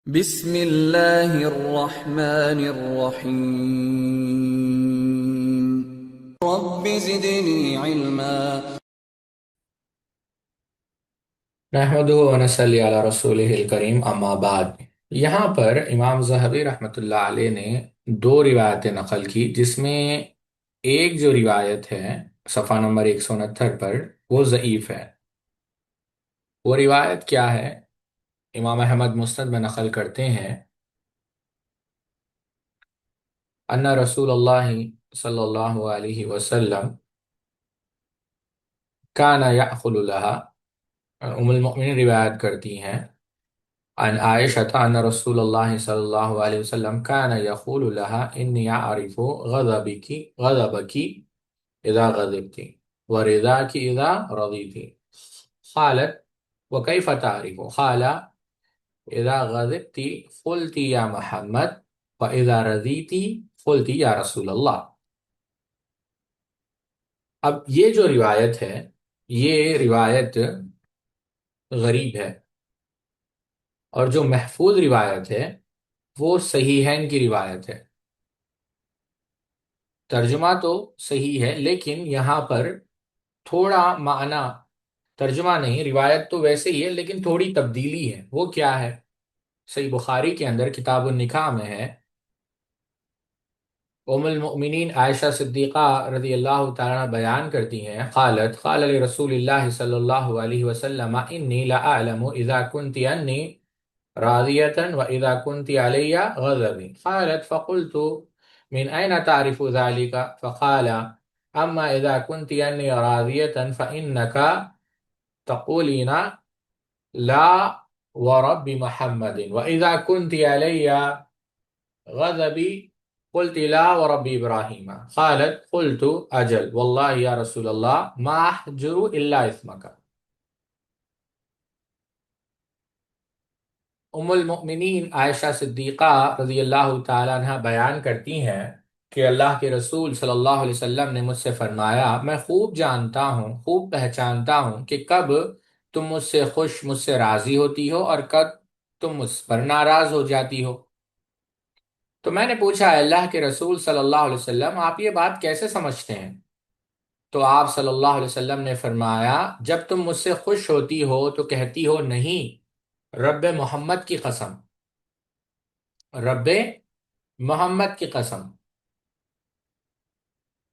بسم اللہ الرحمن الرحیم رب زدنی علما۔ نحمدہ ونصلی علی رسولہ الکریم اما بعد۔ یہاں پر امام ذہبی رحمۃ اللہ علیہ نے دو روایتیں نقل کی، جس میں ایک جو روایت ہے صفحہ نمبر 169 پر، وہ ضعیف ہے۔ وہ روایت کیا ہے؟ امام احمد مسند میں نقل کرتے ہیں ان رسول اللہ صلی اللہ علیہ وسلم کان یأخل لها۔ ام المؤمنین روایت کرتی ہیں عن عائشة أن رسول الله صلى الله عليه وسلم كان يقول لها إني أعرف غضبك إذا غضبت ورضاك إذا رضيت. قالت وكيف تعرف؟ قال إذا غضبت قلت يا محمد وإذا رضيت قلت يا رسول الله. اب یہ جو روایت ہے، یہ روایت غریب ہے، اور جو محفوظ روایت ہے وہ صحیحین کی روایت ہے۔ ترجمہ تو صحیح ہے، لیکن یہاں پر تھوڑا معنی، ترجمہ نہیں، روایت تو ویسے ہی ہے لیکن تھوڑی تبدیلی ہے۔ وہ کیا ہے؟ صحیح بخاری کے اندر کتاب النکاح میں ہے، ام المؤمنین عائشہ صدیقہ رضی اللہ تعالیٰ عنہ بیان کرتی ہیں، قالت قال لرسول اللہ صلی اللہ علیہ وسلم انی لا اعلم اذا كنت انی راضیة واذا كنت علی غضبی. قالت فقلت من أين تعرف ذلك؟ فقال أما إذا كنت أني راضية فإنك تقولين لا ورب محمد، وإذا كنت علي غضبي قلت لا ورب إبراهيم. قالت قلت أجل والله يا رسول الله ما أحجر إلا اسمك. ام المؤمنین عائشہ صدیقہ رضی اللہ تعالیٰ عنہ بیان کرتی ہیں کہ اللہ کے رسول صلی اللہ علیہ وسلم نے مجھ سے فرمایا، میں خوب جانتا ہوں، خوب پہچانتا ہوں کہ کب تم مجھ سے خوش، مجھ سے راضی ہوتی ہو، اور کب تم مجھ پر ناراض ہو جاتی ہو۔ تو میں نے پوچھا، اللہ کے رسول صلی اللہ علیہ وسلم آپ یہ بات کیسے سمجھتے ہیں؟ تو آپ صلی اللہ علیہ وسلم نے فرمایا، جب تم مجھ سے خوش ہوتی ہو تو کہتی ہو نہیں، رب محمد کی قسم، رب محمد کی قسم۔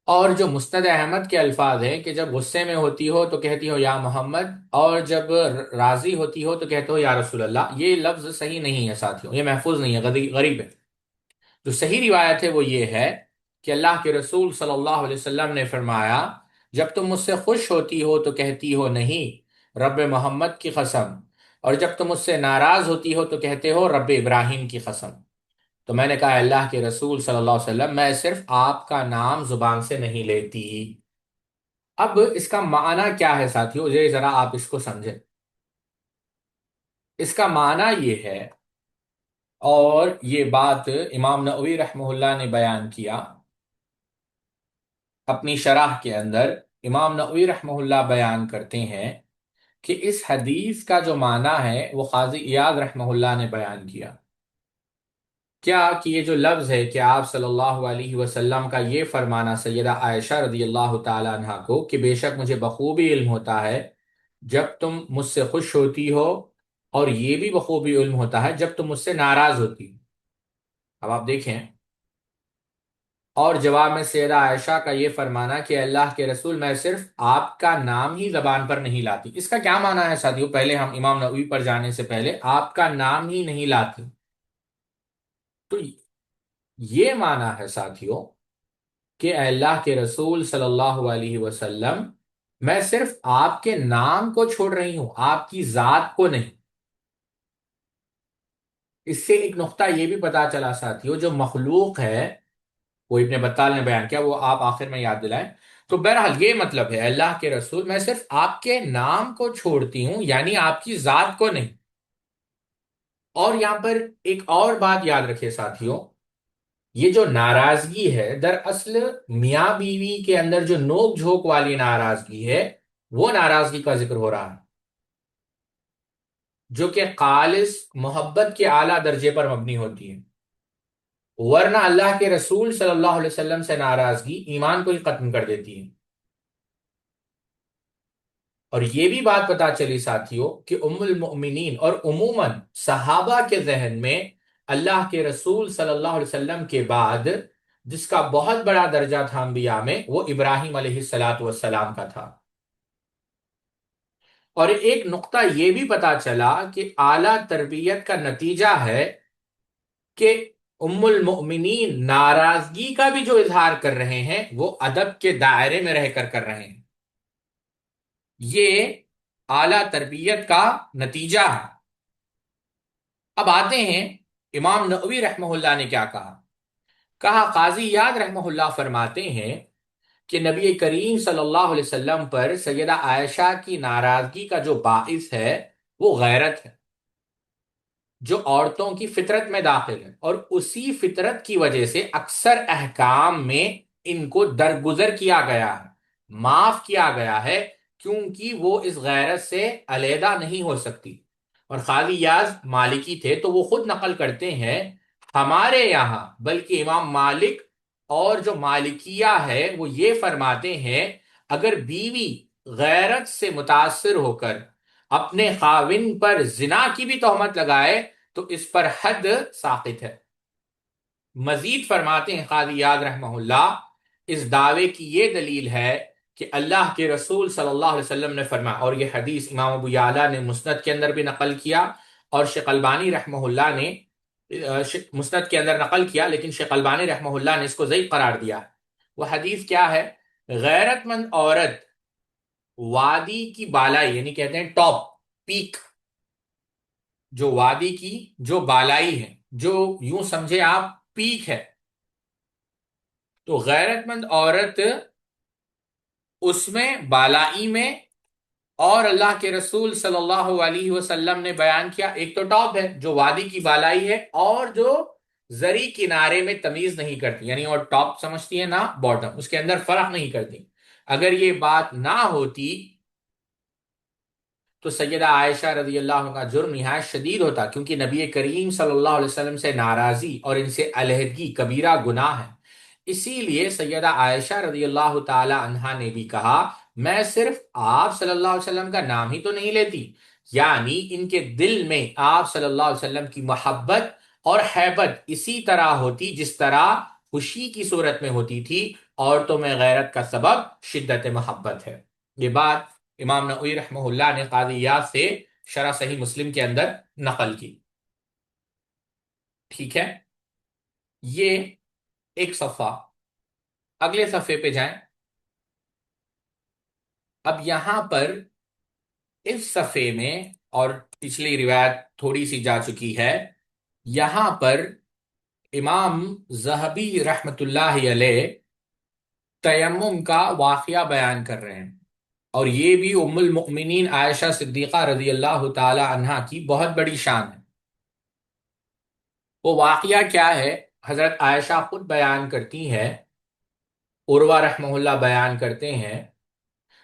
اور جو مسند احمد کے الفاظ ہیں کہ جب غصے میں ہوتی ہو تو کہتی ہو یا محمد، اور جب راضی ہوتی ہو تو کہتے ہو یا رسول اللہ، یہ لفظ صحیح نہیں ہے ساتھیوں، یہ محفوظ نہیں ہے، غریب ہے۔ جو صحیح روایت ہے وہ یہ ہے کہ اللہ کے رسول صلی اللہ علیہ وسلم نے فرمایا، جب تم مجھ سے خوش ہوتی ہو تو کہتی ہو نہیں، رب محمد کی قسم، اور جب تم مجھ سے ناراض ہوتی ہو تو کہتے ہو رب ابراہیم کی قسم۔ تو میں نے کہا، اللہ کے رسول صلی اللہ علیہ وسلم میں صرف آپ کا نام زبان سے نہیں لیتی۔ اب اس کا معنی کیا ہے ساتھیو؟ یہ ذرا آپ اس کو سمجھیں۔ اس کا معنی یہ ہے، اور یہ بات امام نووی رحمہ اللہ نے بیان کیا اپنی شرح کے اندر۔ امام نووی رحمہ اللہ بیان کرتے ہیں کہ اس حدیث کا جو معنی ہے وہ قاضی ایاض رحمہ اللہ نے بیان کیا۔ کیا کہ یہ جو لفظ ہے کہ آپ صلی اللہ علیہ وسلم کا یہ فرمانا سیدہ عائشہ رضی اللہ تعالی عنہا کو کہ بے شک مجھے بخوبی علم ہوتا ہے جب تم مجھ سے خوش ہوتی ہو، اور یہ بھی بخوبی علم ہوتا ہے جب تم مجھ سے ناراض ہوتی ہو۔ اب آپ دیکھیں، اور جواب میں سیدہ عائشہ کا یہ فرمانا کہ اللہ کے رسول میں صرف آپ کا نام ہی زبان پر نہیں لاتی۔ اس کا کیا معنی ہے ساتھیو؟ پہلے ہم امام نووی پر جانے سے پہلے، آپ کا نام ہی نہیں لاتی، تو یہ معنی ہے ساتھیو کہ اے اللہ کے رسول صلی اللہ علیہ وسلم میں صرف آپ کے نام کو چھوڑ رہی ہوں، آپ کی ذات کو نہیں۔ اس سے ایک نقطہ یہ بھی پتا چلا ساتھیو، جو مخلوق ہے وہ ابن بطال نے بیان کیا، وہ آپ آخر میں یاد دلائیں۔ تو بہرحال یہ مطلب ہے، اللہ کے رسول میں صرف آپ کے نام کو چھوڑتی ہوں، یعنی آپ کی ذات کو نہیں۔ اور یہاں پر ایک اور بات یاد رکھے ساتھیو، یہ جو ناراضگی ہے دراصل میاں بیوی کے اندر جو نوک جھوک والی ناراضگی ہے، وہ ناراضگی کا ذکر ہو رہا ہے۔ جو کہ خالص محبت کے اعلیٰ درجے پر مبنی ہوتی ہے، ورنہ اللہ کے رسول صلی اللہ علیہ وسلم سے ناراضگی ایمان کو ہی ختم کر دیتی ہے۔ اور یہ بھی بات پتا چلی ساتھیوں کہ ام المؤمنین اور عموماً صحابہ کے ذہن میں اللہ کے رسول صلی اللہ علیہ وسلم کے بعد جس کا بہت بڑا درجہ تھا انبیاء میں، وہ ابراہیم علیہ الصلاۃ والسلام کا تھا۔ اور ایک نقطہ یہ بھی پتا چلا کہ اعلیٰ تربیت کا نتیجہ ہے کہ ام المؤمنین ناراضگی کا بھی جو اظہار کر رہے ہیں وہ ادب کے دائرے میں رہ کر رہے ہیں۔ یہ اعلیٰ تربیت کا نتیجہ ہے۔ اب آتے ہیں امام نووی رحمہ اللہ نے کیا کہا قاضی یاد رحمہ اللہ فرماتے ہیں کہ نبی کریم صلی اللہ علیہ وسلم پر سیدہ عائشہ کی ناراضگی کا جو باعث ہے وہ غیرت ہے، جو عورتوں کی فطرت میں داخل ہے، اور اسی فطرت کی وجہ سے اکثر احکام میں ان کو درگزر کیا گیا ہے، معاف کیا گیا ہے، کیونکہ وہ اس غیرت سے علیحدہ نہیں ہو سکتی۔ اور قاضی یاز مالکی تھے تو وہ خود نقل کرتے ہیں ہمارے یہاں، بلکہ امام مالک اور جو مالکیہ ہے وہ یہ فرماتے ہیں اگر بیوی غیرت سے متاثر ہو کر اپنے خاوند پر زنا کی بھی تہمت لگائے تو اس پر حد ساقط ہے۔ مزید فرماتے ہیں قاضی یاد رحمہ اللہ اس دعوے کی یہ دلیل ہے کہ اللہ کے رسول صلی اللہ علیہ وسلم نے فرمایا، اور یہ حدیث امام ابو یعلا نے مسند کے اندر بھی نقل کیا اور شیخ البانی رحمہ اللہ نے مسند کے اندر نقل کیا، لیکن شیخ البانی رحمہ اللہ نے اس کو ضعیف قرار دیا۔ وہ حدیث کیا ہے؟ غیرت مند عورت وادی کی بالائی، یعنی کہتے ہیں ٹاپ، پیک، جو وادی کی جو بالائی ہے، جو یوں سمجھے آپ پیک ہے، تو غیرت مند عورت اس میں بالائی میں، اور اللہ کے رسول صلی اللہ علیہ وسلم نے بیان کیا ایک تو ٹاپ ہے جو وادی کی بالائی ہے، اور جو زری کنارے میں تمیز نہیں کرتی، یعنی اور ٹاپ سمجھتی ہے نہ باٹم، اس کے اندر فرق نہیں کرتی۔ اگر یہ بات نہ ہوتی تو سیدہ عائشہ رضی اللہ عنہ کا جرم نہایت شدید ہوتا، کیونکہ نبی کریم صلی اللہ علیہ وسلم سے ناراضی اور ان سے علیحدگی کبیرہ گناہ ہے۔ اسی لیے سیدہ عائشہ رضی اللہ تعالی عنہا نے بھی کہا میں صرف آپ صلی اللہ علیہ وسلم کا نام ہی تو نہیں لیتی، یعنی ان کے دل میں آپ صلی اللہ علیہ وسلم کی محبت اور حیبت اسی طرح ہوتی جس طرح خوشی کی صورت میں ہوتی تھی۔ عورتوں میں غیرت کا سبب شدت محبت ہے۔ یہ بات امام نووی رحمہ اللہ نے قاضی یاد سے شرح صحیح مسلم کے اندر نقل کی۔ ٹھیک ہے، یہ ایک صفحہ، اگلے صفحے پہ جائیں۔ اب یہاں پر اس صفحے میں، اور پچھلی روایت تھوڑی سی جا چکی ہے، یہاں پر امام ذہبی رحمت اللہ علیہ تیمم کا واقعہ بیان کر رہے ہیں، اور یہ بھی ام المؤمنین عائشہ صدیقہ رضی اللہ تعالی عنہا کی بہت بڑی شان ہے۔ وہ واقعہ کیا ہے؟ حضرت عائشہ خود بیان کرتی ہیں، عروہ رحمہ اللہ بیان کرتے ہیں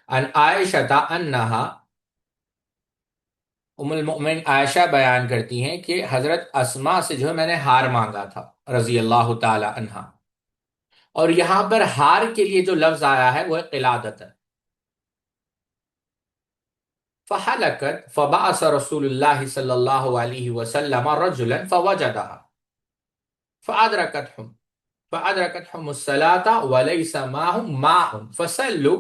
ان عائشہ انہا، ام المؤمن عائشہ بیان کرتی ہیں کہ حضرت اسماء سے جو ہے میں نے ہار مانگا تھا رضی اللہ تعالی عنہا، اور یہاں پر ہار کے لیے جو لفظ آیا ہے وہ قلادت ہے۔ فحلقت فبعث رسول اللہ صلی اللہ علیہ وسلم رجلا فوجدها فأدركتهم الصلاة وليس معهم ماء فصلوا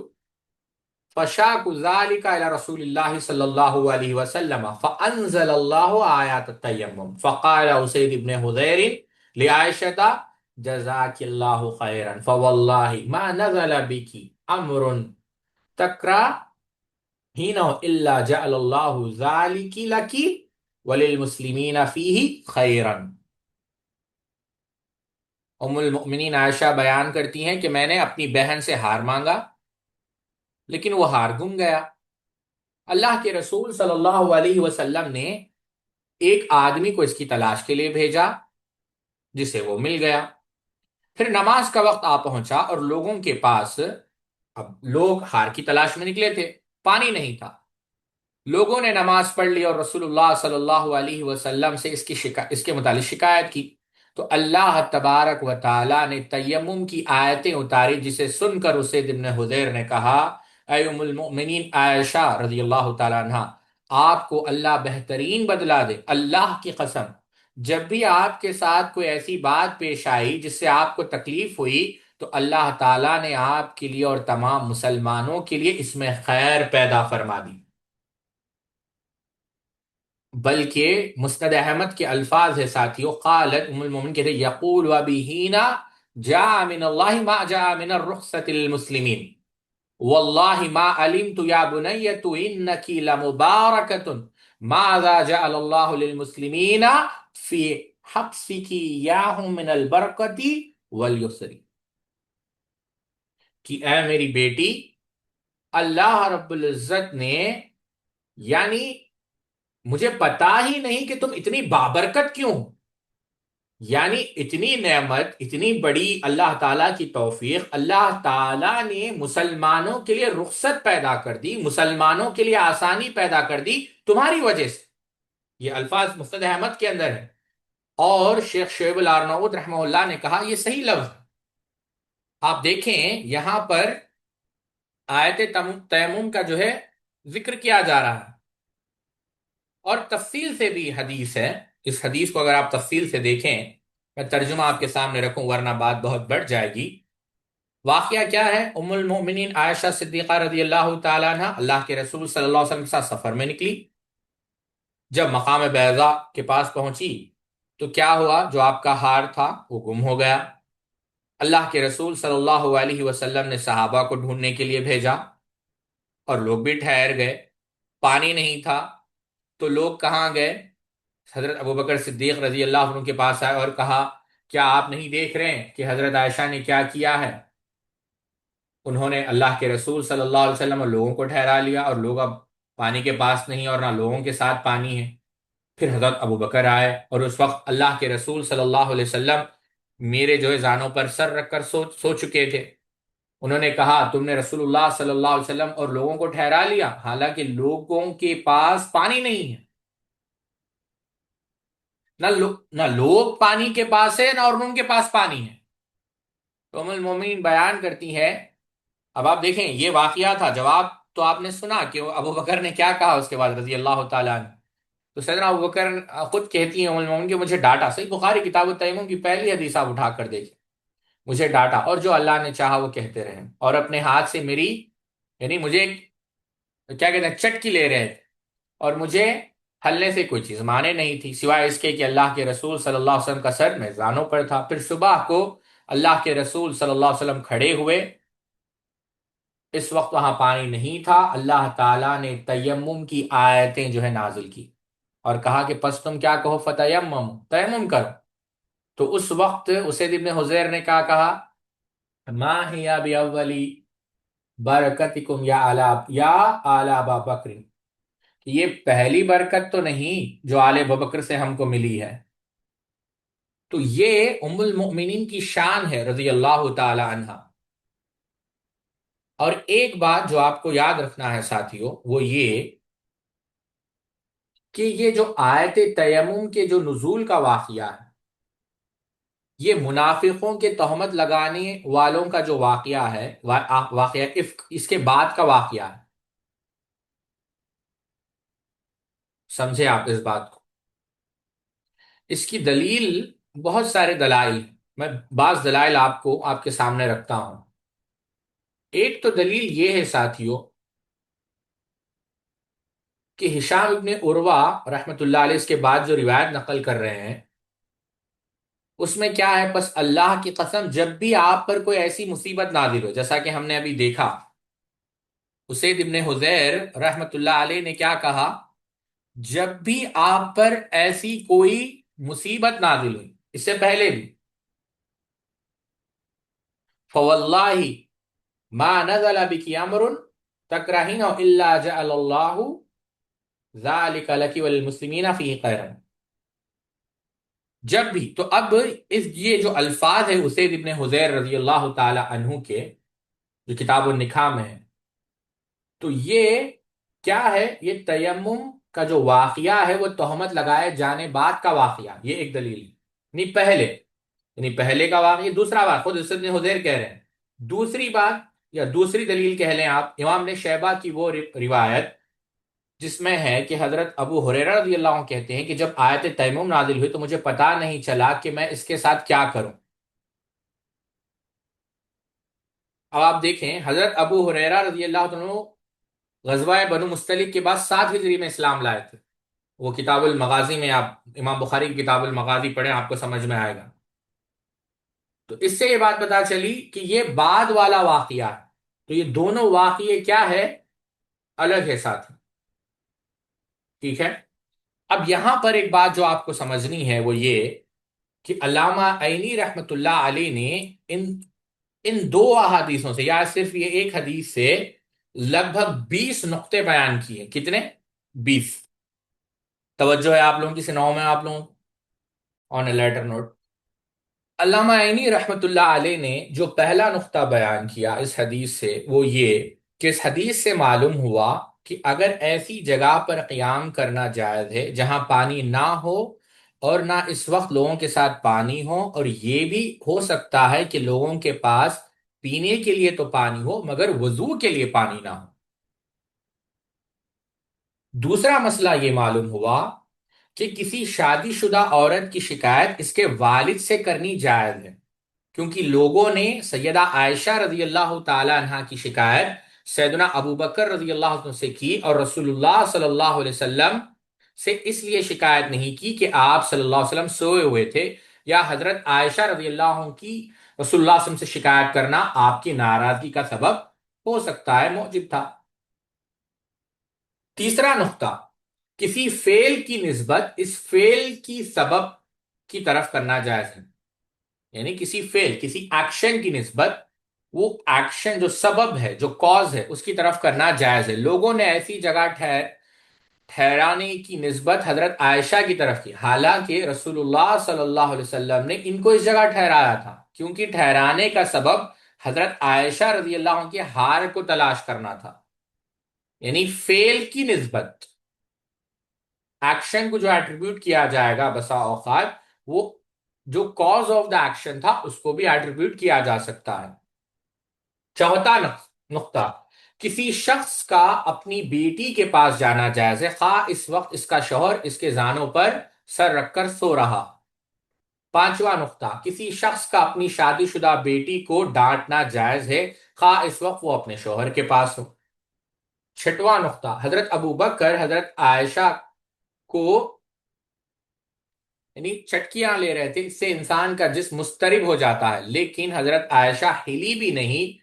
فشاكوا ذلك إلى رسول الله صلى الله عليه وسلم فأنزل الله آيات التيمم فقال أسيد بن حذير لعائشة جزاك الله خيرا فوالله ما نزل بك أمر تكرهينه إلا جعل الله ذلك لك وللمسلمين فيه خيرا۔ ام المؤمنین عائشہ بیان کرتی ہیں کہ میں نے اپنی بہن سے ہار مانگا لیکن وہ ہار گم گیا۔ اللہ کے رسول صلی اللہ علیہ وسلم نے ایک آدمی کو اس کی تلاش کے لیے بھیجا جسے وہ مل گیا۔ پھر نماز کا وقت آ پہنچا اور لوگوں کے پاس، اب لوگ ہار کی تلاش میں نکلے تھے، پانی نہیں تھا، لوگوں نے نماز پڑھ لی اور رسول اللہ صلی اللہ علیہ وسلم سے اس کے متعلق شکایت کی، تو اللہ تبارک و تعالی نے تیمم کی آیتیں اتاری، جسے سن کر اسید بن حضیر نے کہا، اے ام المؤمنین عائشہ رضی اللہ تعالیٰ عنہ، آپ کو اللہ بہترین بدلہ دے، اللہ کی قسم جب بھی آپ کے ساتھ کوئی ایسی بات پیش آئی جس سے آپ کو تکلیف ہوئی تو اللہ تعالیٰ نے آپ کے لیے اور تمام مسلمانوں کے لیے اس میں خیر پیدا فرما دی۔ بلکہ مسند احمد کے الفاظ ہے ساتھیو، قالت ام المومن کہتے یقول وبہینا جاء من اللہ ما جاء من الرخصة للمسلمین واللہ ما علمت یا بنیت انکی لمبارکت ماذا جعل اللہ للمسلمین فی حبسک یاہم من البرکت والیسر، کہ اے میری بیٹی، اللہ رب العزت نے، یعنی مجھے پتا ہی نہیں کہ تم اتنی بابرکت کیوں ہو، یعنی اتنی نعمت، اتنی بڑی اللہ تعالیٰ کی توفیق، اللہ تعالیٰ نے مسلمانوں کے لیے رخصت پیدا کر دی، مسلمانوں کے لیے آسانی پیدا کر دی تمہاری وجہ سے۔ یہ الفاظ مسند احمد کے اندر ہے، اور شیخ شعیب الارناؤوط رحمہ اللہ نے کہا یہ صحیح لفظ ہے۔ آپ دیکھیں یہاں پر آیت تیمم کا جو ہے ذکر کیا جا رہا ہے، اور تفصیل سے بھی حدیث ہے۔ اس حدیث کو اگر آپ تفصیل سے دیکھیں، میں ترجمہ آپ کے سامنے رکھوں ورنہ بات بہت بڑھ جائے گی۔ واقعہ کیا ہے؟ ام المؤمنین عائشہ صدیقہ رضی اللہ تعالیٰ عنہ اللہ کے رسول صلی اللہ علیہ وسلم کے ساتھ سفر میں نکلی۔ جب مقام بیضاء کے پاس پہنچی تو کیا ہوا؟ جو آپ کا ہار تھا وہ گم ہو گیا۔ اللہ کے رسول صلی اللہ علیہ وسلم نے صحابہ کو ڈھونڈنے کے لیے بھیجا، اور لوگ بھی ٹھہر گئے۔ پانی نہیں تھا تو لوگ کہاں گئے؟ حضرت ابوبکر صدیق رضی اللہ عنہ کے پاس آئے اور کہا، کیا آپ نہیں دیکھ رہے ہیں کہ حضرت عائشہ نے کیا کیا ہے؟ انہوں نے اللہ کے رسول صلی اللہ علیہ وسلم اور لوگوں کو ٹھہرا لیا، اور لوگ اب پانی کے پاس نہیں اور نہ لوگوں کے ساتھ پانی ہے۔ پھر حضرت ابوبکر آئے، اور اس وقت اللہ کے رسول صلی اللہ علیہ وسلم میرے جو ہے زانوں پر سر رکھ کر سو چکے تھے۔ انہوں نے کہا، تم نے رسول اللہ صلی اللہ علیہ وسلم اور لوگوں کو ٹھہرا لیا حالانکہ لوگوں کے پاس پانی نہیں ہے، نہ لوگ پانی کے پاس ہے نہ اور ان کے پاس پانی ہے۔ تو ام المومنین بیان کرتی ہے، اب آپ دیکھیں یہ واقعہ تھا، جواب تو آپ نے سنا کہ ابو بکر نے کیا کہا اس کے بعد رضی اللہ تعالیٰ عنہ۔ تو سیدنا ابو بکر خود کہتی ہیں ام المومنین کہ مجھے ڈانٹا، صحیح بخاری کتاب التیمم کی پہلی حدیث آپ اٹھا کر دیکھیں، مجھے ڈانٹا، اور جو اللہ نے چاہا وہ کہتے رہے، اور اپنے ہاتھ سے میری، یعنی مجھے کیا کہتے ہیں، چٹکی لے رہے تھے، اور مجھے ہلنے سے کوئی چیز مانے نہیں تھی سوائے اس کے کہ اللہ کے رسول صلی اللہ علیہ وسلم کا سر میزانوں پر تھا۔ پھر صبح کو اللہ کے رسول صلی اللہ علیہ وسلم کھڑے ہوئے، اس وقت وہاں پانی نہیں تھا، اللہ تعالیٰ نے تیمم کی آیتیں جو ہے نازل کی، اور کہا کہ پس تم کیا کہو، فتیمم، تیمم کرو۔ تو اس وقت اسید ابن حضیر نے کیا کہا، ما ہی باولی برکتکم یا آل ابا بکر، کہ یہ پہلی برکت تو نہیں جو آل ابوبکر سے ہم کو ملی ہے۔ تو یہ ام المؤمنین کی شان ہے رضی اللہ تعالی عنہ۔ اور ایک بات جو آپ کو یاد رکھنا ہے ساتھیوں، وہ یہ کہ یہ جو آیت تیمم کے جو نزول کا واقعہ ہے، یہ منافقوں کے تہمت لگانے والوں کا جو واقعہ ہے، واقعہ افک، اس کے بعد کا واقعہ ہے۔ سمجھے آپ اس بات کو؟ اس کی دلیل بہت سارے دلائل ہیں، میں بعض دلائل آپ کو آپ کے سامنے رکھتا ہوں۔ ایک تو دلیل یہ ہے ساتھیوں کہ ہشام ابن عروہ رحمۃ اللہ علیہ اس کے بعد جو روایت نقل کر رہے ہیں اس میں کیا ہے، بس اللہ کی قسم جب بھی آپ پر کوئی ایسی مصیبت نازل ہو، جیسا کہ ہم نے ابھی دیکھا اسید ابن حضیر رحمۃ اللہ علیہ نے کیا کہا، جب بھی آپ پر ایسی کوئی مصیبت نازل ہوئی، اس سے پہلے بھی، فواللہ ما نزل بک امر تکرہین الا جعل اللہ ذالک لک وللمسلمین فیہ خیرا۔ جب بھی، تو اب یہ جو الفاظ ہے اسید ابن حضیر رضی اللہ تعالی عنہ کے جو کتاب النکاح میں ہے، تو یہ کیا ہے یہ تیمم کا جو واقعہ ہے وہ تہمت لگائے جانے بعد کا واقعہ، یہ ایک دلیل ہے، نہیں پہلے، یعنی پہلے کا واقعہ دوسرا بات خود حضرت ابن حذیر کہہ رہے ہیں۔ دوسری بات یا دوسری دلیل کہہ لیں آپ امام نے شیبہ کی وہ روایت جس میں ہے کہ حضرت ابو ہریرہ رضی اللہ عنہ کہتے ہیں کہ جب آیت تیمم نازل ہوئی تو مجھے پتا نہیں چلا کہ میں اس کے ساتھ کیا کروں۔ اب آپ دیکھیں حضرت ابو ہریرہ رضی اللہ عنہ غزوہ بنو مستلق کے بعد 7 ہجری میں اسلام لائے تھے۔ وہ کتاب المغازی میں آپ امام بخاری کی کتاب المغازی پڑھیں آپ کو سمجھ میں آئے گا۔ تو اس سے یہ بات پتا چلی کہ یہ بعد والا واقعہ ہے، تو یہ دونوں واقعے کیا ہے، الگ ہے ساتھ، ٹھیک ہے۔ اب یہاں پر ایک بات جو آپ کو سمجھنی ہے وہ یہ کہ علامہ عینی رحمت اللہ علیہ نے ان ان دو احادیثوں سے یا صرف یہ ایک حدیث سے لگ بھگ 20 نقطے بیان کیے۔ کتنے؟ 20۔ توجہ ہے آپ لوگوں کی سناؤں میں آپ لوگوں آن اے لیٹر نوٹ۔ علامہ عینی رحمت اللہ علیہ نے جو پہلا نقطہ بیان کیا اس حدیث سے وہ یہ کہ اس حدیث سے معلوم ہوا کہ اگر ایسی جگہ پر قیام کرنا جائز ہے جہاں پانی نہ ہو اور نہ اس وقت لوگوں کے ساتھ پانی ہو، اور یہ بھی ہو سکتا ہے کہ لوگوں کے پاس پینے کے لیے تو پانی ہو مگر وضو کے لیے پانی نہ ہو۔ دوسرا مسئلہ یہ معلوم ہوا کہ کسی شادی شدہ عورت کی شکایت اس کے والد سے کرنی جائز ہے، کیونکہ لوگوں نے سیدہ عائشہ رضی اللہ تعالی عنہ کی شکایت سیدنا ابو بکر رضی اللہ عنہ سے کی، اور رسول اللہ صلی اللہ علیہ وسلم سے اس لیے شکایت نہیں کی کہ آپ صلی اللہ علیہ وسلم سوئے ہوئے تھے، یا حضرت عائشہ رضی اللہ عنہ کی رسول اللہ صلی اللہ علیہ وسلم سے شکایت کرنا آپ کی ناراضگی کا سبب ہو سکتا ہے، موجب تھا۔ تیسرا نقطہ، کسی فعل کی نسبت اس فعل کی سبب کی طرف کرنا جائز ہے، یعنی کسی فعل کسی ایکشن کی نسبت وہ ایکشن جو سبب ہے جو کاز ہے اس کی طرف کرنا جائز ہے۔ لوگوں نے ایسی جگہ ٹھہرانے کی نسبت حضرت عائشہ کی طرف کی، حالانکہ رسول اللہ صلی اللہ علیہ وسلم نے ان کو اس جگہ ٹھہرایا تھا، کیونکہ ٹھہرانے کا سبب حضرت عائشہ رضی اللہ عنہ کے ہار کو تلاش کرنا تھا۔ یعنی فعل کی نسبت ایکشن کو جو ایٹریبیوٹ کیا جائے گا بسا اوقات وہ جو کاز آف دا ایکشن تھا اس کو بھی ایٹریبیوٹ کیا جا سکتا ہے۔ چوتھا نقطہ، کسی شخص کا اپنی بیٹی کے پاس جانا جائز ہے خواہ اس وقت اس کا شوہر اس کے زانوں پر سر رکھ کر سو رہا۔ پانچواں نقطہ، کسی شخص کا اپنی شادی شدہ بیٹی کو ڈانٹنا جائز ہے خواہ اس وقت وہ اپنے شوہر کے پاس ہو۔ چھٹواں نقطہ، حضرت ابو بکر حضرت عائشہ کو یعنی چٹکیاں لے رہے تھے، اس سے انسان کا جسم مضطرب ہو جاتا ہے، لیکن حضرت عائشہ ہلی بھی نہیں۔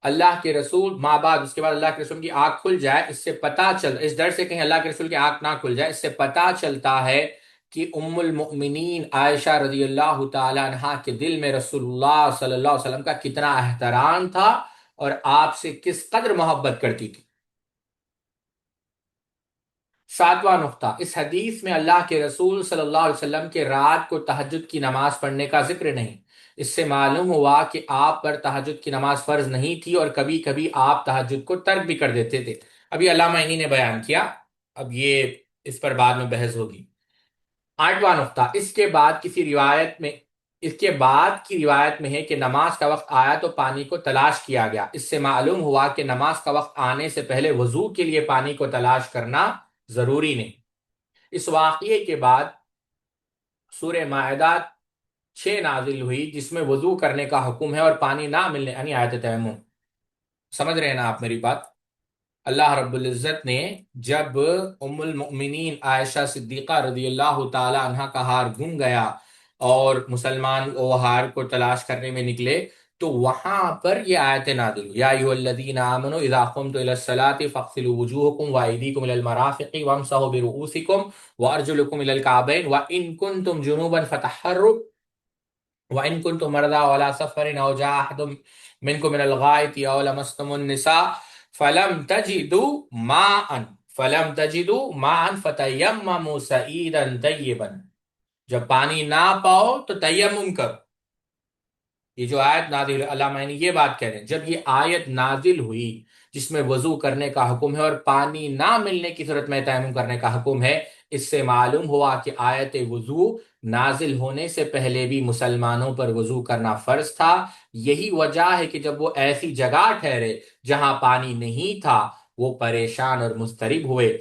اللہ کے رسول ماں بعد اس کے بعد اللہ کے رسول کی آنکھ کھل جائے، اس سے پتا چل اس ڈر سے کہیں اللہ کے رسول کی آنکھ نہ کھل جائے، اس سے پتا چلتا ہے کہ ام المؤمنین عائشہ رضی اللہ تعالی عنہا کے دل میں رسول اللہ صلی اللہ علیہ وسلم کا کتنا احترام تھا اور آپ سے کس قدر محبت کرتی تھی۔ ساتواں نقطہ، اس حدیث میں اللہ کے رسول صلی اللہ علیہ وسلم کے رات کو تہجد کی نماز پڑھنے کا ذکر نہیں۔ اس سے معلوم ہوا کہ آپ پر تہجد کی نماز فرض نہیں تھی اور کبھی کبھی آپ تہجد کو ترک بھی کر دیتے تھے۔ ابھی علامہ عینی نے بیان کیا، اب یہ اس پر بعد میں بحث ہوگی۔ آٹھواں نقطہ، اس کے بعد کی روایت میں ہے کہ نماز کا وقت آیا تو پانی کو تلاش کیا گیا۔ اس سے معلوم ہوا کہ نماز کا وقت آنے سے پہلے وضو کے لیے پانی کو تلاش کرنا ضروری نہیں۔ اس واقعے کے بعد سورہ مائدہ 6 نازل ہوئی جس میں وضو کرنے کا حکم ہے اور پانی نہ ملنے یعنی آیت تیمم۔ سمجھ رہے ہیں نا آپ میری بات؟ اللہ رب العزت نے جب ام المؤمنین عائشہ صدیقہ رضی اللہ تعالی عنہ کا ہار گم گیا اور مسلمان وہ ہار کو تلاش کرنے میں نکلے تو وہاں پر یہ آیت نازل ہوئی، یا ایھا الذین آمنوا اذا قمتم الی الصلاۃ فاغسلوا وجوہکم وایدیکم الی المرافق وامسحوا برؤوسکم وارجلکم الی الکعبین وان کنتم جنوبا فطہروا وان کنتم مرضى وعلى سفر او جاء احد منكم من الغائط او لمستم النساء فلم تجدوا ماء فتیمموا صعیدا طیبا، جب پانی نہ پاؤ تو تیمم کرو۔ یہ جو آیت نازل ہوئی، علامہ نے یہ بات کہہ رہے ہیں جب یہ آیت نازل ہوئی جس میں وضو کرنے کا حکم ہے اور پانی نہ ملنے کی صورت میں تیمم کرنے کا حکم ہے، اس سے معلوم ہوا کہ آیت وضو نازل ہونے سے پہلے بھی مسلمانوں پر وضو کرنا فرض تھا۔ یہی وجہ ہے کہ جب وہ ایسی جگہ ٹھہرے جہاں پانی نہیں تھا، وہ پریشان اور مضطرب ہوئے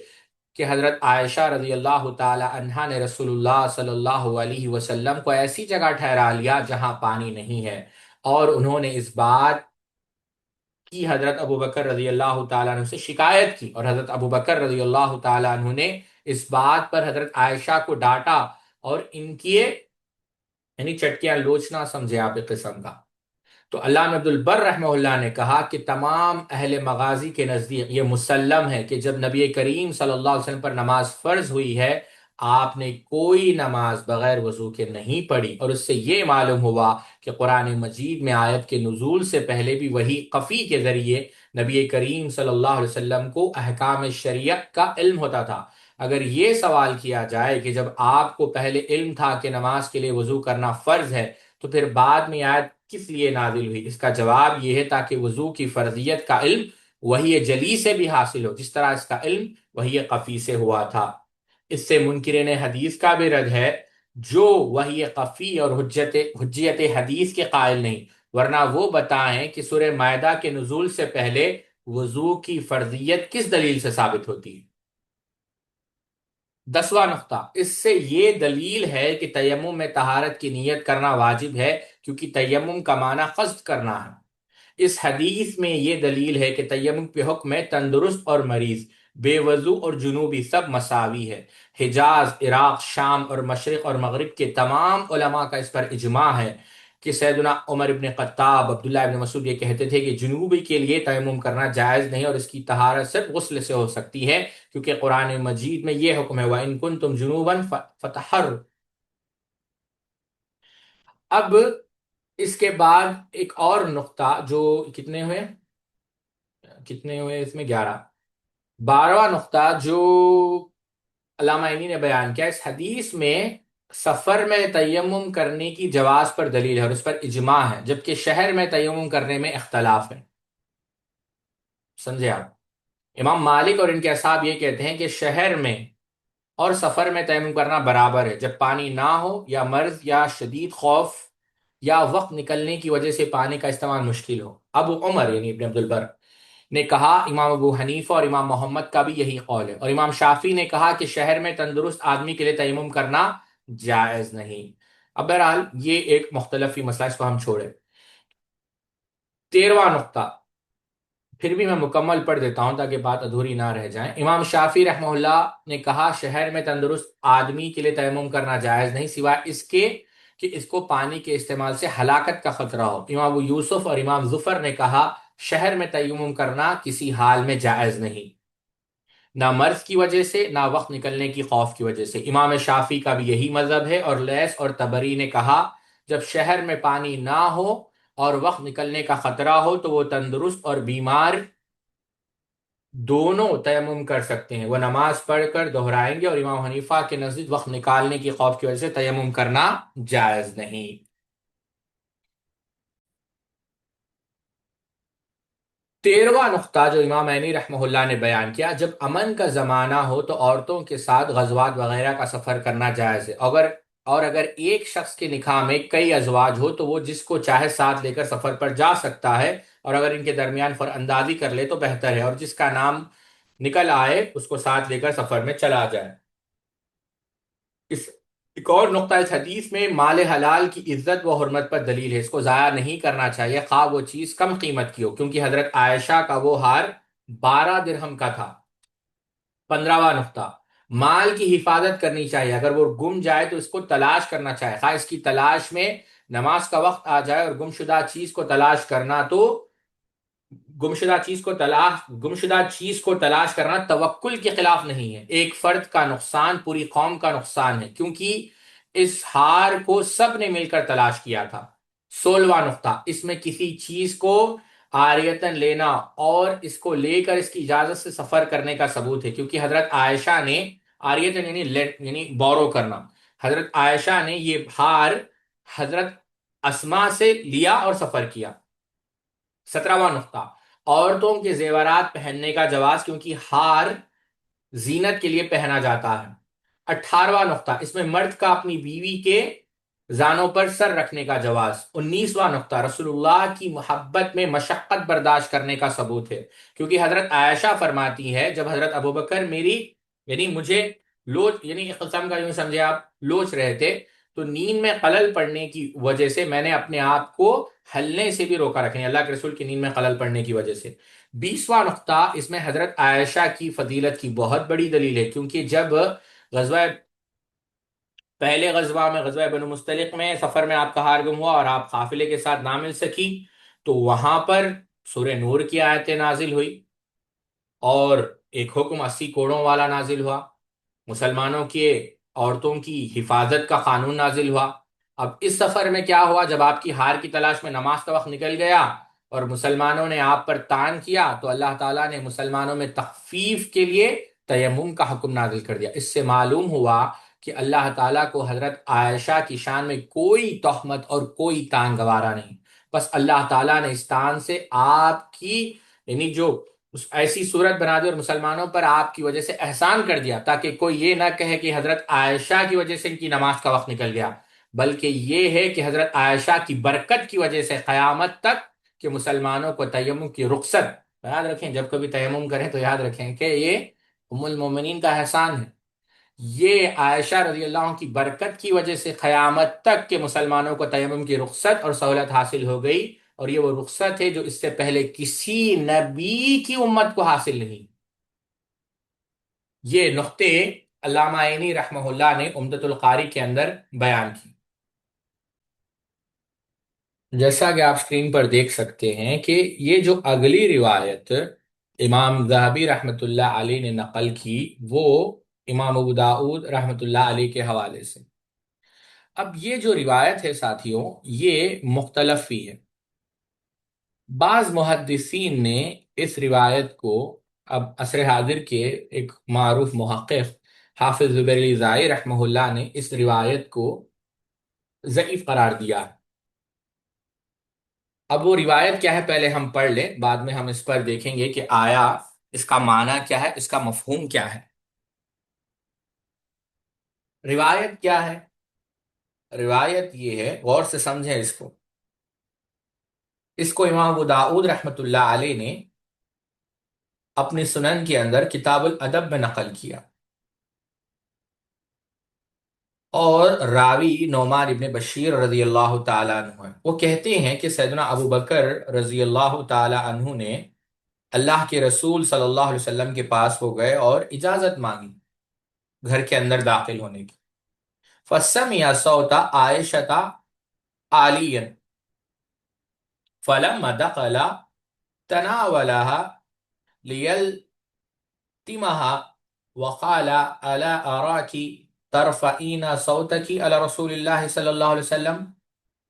کہ حضرت عائشہ رضی اللہ تعالی عنہا نے رسول اللہ صلی اللہ علیہ وسلم کو ایسی جگہ ٹھہرا لیا جہاں پانی نہیں ہے، اور انہوں نے اس بات کی حضرت ابو بکر رضی اللہ تعالیٰ عنہ سے شکایت کی، اور حضرت ابو بکر رضی اللہ تعالیٰ عنہ نے اس بات پر حضرت عائشہ کو ڈانٹا اور ان کی یعنی چٹکیاں لوچنا سمجھے آپ ایک قسم کا۔ تو علامہ عبد البر رحمہ اللہ نے کہا کہ تمام اہل مغازی کے نزدیک یہ مسلم ہے کہ جب نبی کریم صلی اللہ علیہ وسلم پر نماز فرض ہوئی ہے، آپ نے کوئی نماز بغیر وضو کے نہیں پڑھی، اور اس سے یہ معلوم ہوا کہ قرآن مجید میں آیت کے نزول سے پہلے بھی وحی خفی کے ذریعے نبی کریم صلی اللہ علیہ وسلم کو احکام شریعت کا علم ہوتا تھا۔ اگر یہ سوال کیا جائے کہ جب آپ کو پہلے علم تھا کہ نماز کے لیے وضو کرنا فرض ہے، تو پھر بعد میں آیت کس لیے نازل ہوئی؟ اس کا جواب یہ ہے تاکہ وضو کی فرضیت کا علم وحی جلی سے بھی حاصل ہو، جس طرح اس کا علم وحی خفی سے ہوا تھا۔ اس سے منکرین حدیث کا بھی رد ہے جو وحی خفی اور حجیت حدیث کے قائل نہیں، ورنہ وہ بتائیں کہ سورہ مائدہ کے نزول سے پہلے وضو کی فرضیت کس دلیل سے ثابت ہوتی ہے؟ 10واں نقطہ، اس سے یہ دلیل ہے کہ تیمم میں طہارت کی نیت کرنا واجب ہے، کیونکہ تیمم کا معنی قصد کرنا ہے۔ اس حدیث میں یہ دلیل ہے کہ تیمم کے حکم میں تندرست اور مریض، بے وضو اور جنوبی سب مساوی ہے۔ حجاز، عراق، شام اور مشرق اور مغرب کے تمام علماء کا اس پر اجماع ہے کہ سیدنا عمر ابن خطاب، عبداللہ ابن مسعود یہ کہتے تھے کہ جنوبی کے لیے تیمم کرنا جائز نہیں، اور اس کی طہارت صرف غسل سے ہو سکتی ہے، کیونکہ قرآن مجید میں یہ حکم ہے وَإِن كُنتُمْ جُنُوبًا فَطَهَّرُوا۔ اب اس کے بعد ایک اور نقطہ جو کتنے ہوئے اس میں 11، 12واں نقطہ جو علامہ عینی نے بیان کیا، اس حدیث میں سفر میں تیمم کرنے کی جواز پر دلیل ہے اور اس پر اجماع ہے، جبکہ شہر میں تیمم کرنے میں اختلاف ہے۔ سمجھے آپ؟ امام مالک اور ان کے اصحاب یہ کہتے ہیں کہ شہر میں اور سفر میں تیمم کرنا برابر ہے، جب پانی نہ ہو یا مرض یا شدید خوف یا وقت نکلنے کی وجہ سے پانی کا استعمال مشکل ہو۔ ابو عمر یعنی ابن عبد البر نے کہا، امام ابو حنیفہ اور امام محمد کا بھی یہی قول ہے، اور امام شافعی نے کہا کہ شہر میں تندرست آدمی کے لیے تیمم کرنا جائز نہیں۔ اب بہرحال یہ ایک مختلف ہی مسئلہ، اس کو ہم چھوڑیں۔ 13واں نقطہ پھر بھی میں مکمل پڑھ دیتا ہوں تاکہ بات ادھوری نہ رہ جائیں۔ امام شافعی رحمہ اللہ نے کہا شہر میں تندرست آدمی کے لیے تیمم کرنا جائز نہیں، سوائے اس کے کہ اس کو پانی کے استعمال سے ہلاکت کا خطرہ ہو۔ امام ابو یوسف اور امام ظفر نے کہا شہر میں تیمم کرنا کسی حال میں جائز نہیں، نہ مرض کی وجہ سے نہ وقت نکلنے کی خوف کی وجہ سے۔ امام شافعی کا بھی یہی مذہب ہے، اور لیث اور تبری نے کہا جب شہر میں پانی نہ ہو اور وقت نکلنے کا خطرہ ہو تو وہ تندرست اور بیمار دونوں تیمم کر سکتے ہیں، وہ نماز پڑھ کر دہرائیں گے، اور امام حنیفہ کے نزدیک وقت نکالنے کی خوف کی وجہ سے تیمم کرنا جائز نہیں۔ 13واں نقطہ جو امام عینی رحمہ اللہ نے بیان کیا، جب امن کا زمانہ ہو تو عورتوں کے ساتھ غزوات وغیرہ کا سفر کرنا جائز ہے، اور اگر ایک شخص کے نکاح میں کئی ازواج ہو تو وہ جس کو چاہے ساتھ لے کر سفر پر جا سکتا ہے، اور اگر ان کے درمیان اندازی کر لے تو بہتر ہے، اور جس کا نام نکل آئے اس کو ساتھ لے کر سفر میں چلا جائے۔ اس ایک اور نقطہ اس حدیث میں مال حلال کی عزت و حرمت پر دلیل ہے، اس کو ضائع نہیں کرنا چاہیے خواہ وہ چیز کم قیمت کی ہو، کیونکہ حضرت عائشہ کا وہ ہار 12 درہم کا تھا۔ 15واں نقطہ، مال کی حفاظت کرنی چاہیے، اگر وہ گم جائے تو اس کو تلاش کرنا چاہیے، خواہ اس کی تلاش میں نماز کا وقت آ جائے، اور گمشدہ چیز کو تلاش کرنا تو گمشدہ چیز کو تلاش کرنا توکل کے خلاف نہیں ہے، ایک فرد کا نقصان پوری قوم کا نقصان ہے، کیونکہ اس ہار کو سب نے مل کر تلاش کیا تھا۔ 16واں نقطہ، اس میں کسی چیز کو عاریتن لینا اور اس کو لے کر اس کی اجازت سے سفر کرنے کا ثبوت ہے، کیونکہ حضرت عائشہ نے عاریتن یعنی بورو کرنا، حضرت عائشہ نے یہ ہار حضرت اسما سے لیا اور سفر کیا۔ 17واں نقطہ، عورتوں کے زیورات پہننے کا جواز، کیونکہ ہار زینت کے لیے پہنا جاتا ہے۔ 18واں نقطہ، اس میں مرد کا اپنی بیوی کے زانوں پر سر رکھنے کا جواز۔ 19واں نقطہ، رسول اللہ کی محبت میں مشقت برداشت کرنے کا ثبوت ہے، کیونکہ حضرت عائشہ فرماتی ہے جب حضرت ابوبکر میری یعنی مجھے لوچ، یعنی ایک قسم کا یوں سمجھے آپ لوچ رہے تھے، تو نیند میں خلل پڑنے کی وجہ سے میں نے اپنے آپ کو ہلنے سے بھی روکا رکھنے، اللہ کے رسول کی نیند میں خلل پڑنے کی وجہ سے۔ 20واں نقطہ، اس میں حضرت عائشہ کی فضیلت کی بہت بڑی دلیل ہے، کیونکہ جب غزوہ پہلے غزوہ میں، غزوہ بنو مستلق میں، سفر میں آپ کا ہار گم ہوا اور آپ قافلے کے ساتھ نہ مل سکی، تو وہاں پر سورہ نور کی آیتیں نازل ہوئی اور ایک حکم 80 کوڑوں والا نازل ہوا، مسلمانوں کے عورتوں کی حفاظت کا قانون نازل ہوا۔ اب اس سفر میں کیا ہوا، جب آپ کی ہار کی تلاش میں نماز کا وقت نکل گیا اور مسلمانوں نے آپ پر تان کیا، تو اللہ تعالیٰ نے مسلمانوں میں تخفیف کے لیے تیمم کا حکم نازل کر دیا۔ اس سے معلوم ہوا کہ اللہ تعالیٰ کو حضرت عائشہ کی شان میں کوئی تہمت اور کوئی تان گوارا نہیں، بس اللہ تعالیٰ نے اس تان سے آپ کی یعنی جو ایسی صورت بنا دی اور مسلمانوں پر آپ کی وجہ سے احسان کر دیا، تاکہ کوئی یہ نہ کہے کہ حضرت عائشہ کی وجہ سے ان کی نماز کا وقت نکل گیا، بلکہ یہ ہے کہ حضرت عائشہ کی برکت کی وجہ سے قیامت تک کہ مسلمانوں کو تیمم کی رخصت، یاد رکھیں جب کبھی تیمم کریں تو یاد رکھیں کہ یہ ام المومنین کا احسان ہے، یہ عائشہ رضی اللہ عنہ کی برکت کی وجہ سے قیامت تک کے مسلمانوں کو تیمم کی رخصت اور سہولت حاصل ہو گئی، اور یہ وہ رخصت ہے جو اس سے پہلے کسی نبی کی امت کو حاصل نہیں۔ یہ نقطے علامہ عینی رحمہ اللہ نے عمدۃ القاری کے اندر بیان کی۔ جیسا کہ آپ سکرین پر دیکھ سکتے ہیں کہ یہ جو اگلی روایت امام ذہبی رحمۃ اللہ علیہ نے نقل کی، وہ امام ابو داؤد رحمۃ اللہ علیہ کے حوالے سے۔ اب یہ جو روایت ہے ساتھیوں، یہ مختلف بھی ہے۔ بعض محدثین نے اس روایت کو، اب عصر حاضر کے ایک معروف محقق حافظ زبیر علی زائی رحمہ اللہ نے اس روایت کو ضعیف قرار دیا۔ اب وہ روایت کیا ہے پہلے ہم پڑھ لیں، بعد میں ہم اس پر دیکھیں گے کہ آیا اس کا معنی کیا ہے، اس کا مفہوم کیا ہے۔ روایت کیا ہے؟ روایت یہ ہے، غور سے سمجھیں اس کو امام ابو داؤد رحمۃ اللہ علیہ نے اپنے سنن کے اندر کتاب الادب میں نقل کیا، اور راوی نعمان ابن بشیر رضی اللہ تعالیٰ عنہ ہے۔ وہ کہتے ہیں کہ سیدنا ابو بکر رضی اللہ تعالیٰ عنہ نے اللہ کے رسول صلی اللہ علیہ وسلم کے پاس وہ گئے اور اجازت مانگی گھر کے اندر داخل ہونے کی۔ فَسَمِعَ صَوْتَ عَائِشَةَ عَالِيًّا فَلَمَّا دَخَلَ تَنَاوَلَهَا لِيَلْتِمَهَا وقال ألا أراك ترفعين صوتك على رسول الله صلى الله عليه وسلم،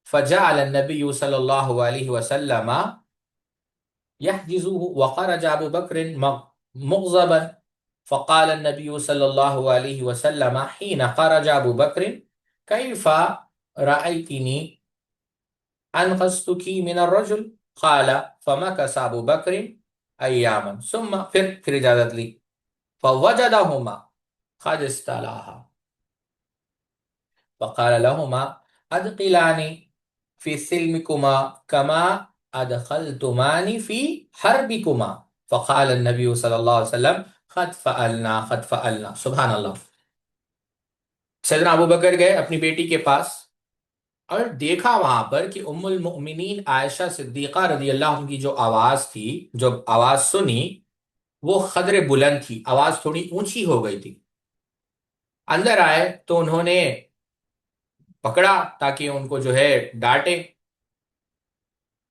فجعل النبي صلى الله عليه وسلم يحجزه، وخرج أبو بكر مغضبا، فقال النبي صلى الله عليه وسلم حين خرج أبو بكر كيف رأيتني أنقذتك من الرجل؟ قال فمكث أبو بكر أياما ثم پھر اجازت لی، فوجدهما قد استلاها فقال لهما ادخلاني في سلمكما كما ادخلتماني في حربكما، فقال النبي صلی اللہ علیہ وسلم قد فعلنا قد فعلنا۔ سبحان اللہ۔ سیدنا ابو بکر گئے اپنی بیٹی کے پاس اور دیکھا وہاں پر کہ ام المؤمنین عائشہ صدیقہ رضی اللہ عنہ کی جو آواز تھی، جو آواز سنی، وہ قدر بلند تھی، آواز تھوڑی اونچی ہو گئی تھی۔ اندر آئے تو انہوں نے پکڑا تاکہ ان کو جو ہے ڈانٹے،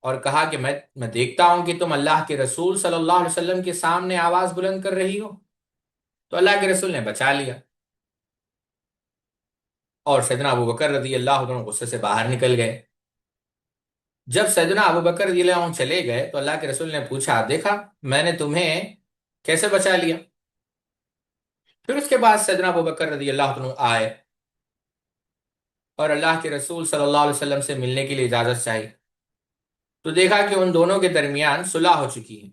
اور کہا کہ میں دیکھتا ہوں کہ تم اللہ کے رسول صلی اللہ علیہ وسلم کے سامنے آواز بلند کر رہی ہو۔ تو اللہ کے رسول نے بچا لیا، اور سیدنا ابو بکر رضی اللہ عنہ غصے سے باہر نکل گئے۔ جب سیدنا ابو بکر رضی اللہ عنہ چلے گئے تو اللہ کے رسول نے پوچھا، دیکھا میں نے تمہیں کیسے بچا لیا؟ پھر اس کے بعد سیدنا ابو بکر رضی اللہ عنہ آئے اور اللہ کے رسول صلی اللہ علیہ وسلم سے ملنے کے لیے اجازت چاہی، تو دیکھا کہ ان دونوں کے درمیان صلح ہو چکی ہے۔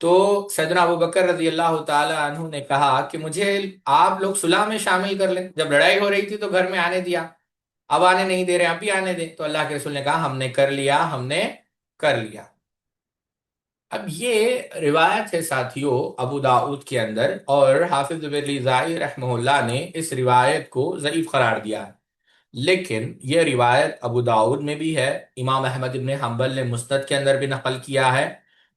تو سیدنا ابو بکر رضی اللہ تعالی عنہ نے کہا کہ مجھے آپ لوگ صلح میں شامل کر لیں، جب لڑائی ہو رہی تھی تو گھر میں آنے دیا، اب آنے نہیں دے رہے، اب بھی آنے دیں۔ تو اللہ کے رسول نے کہا ہم نے کر لیا، ہم نے کر لیا۔ اب یہ روایت ہے ساتھیوں ابو داؤد کے اندر، اور حافظ برلیزائی رحمہ اللہ نے اس روایت کو ضعیف قرار دیا ہے، لیکن یہ روایت ابو داؤد میں بھی ہے، امام احمد ابن حنبل نے مسند کے اندر بھی نقل کیا ہے،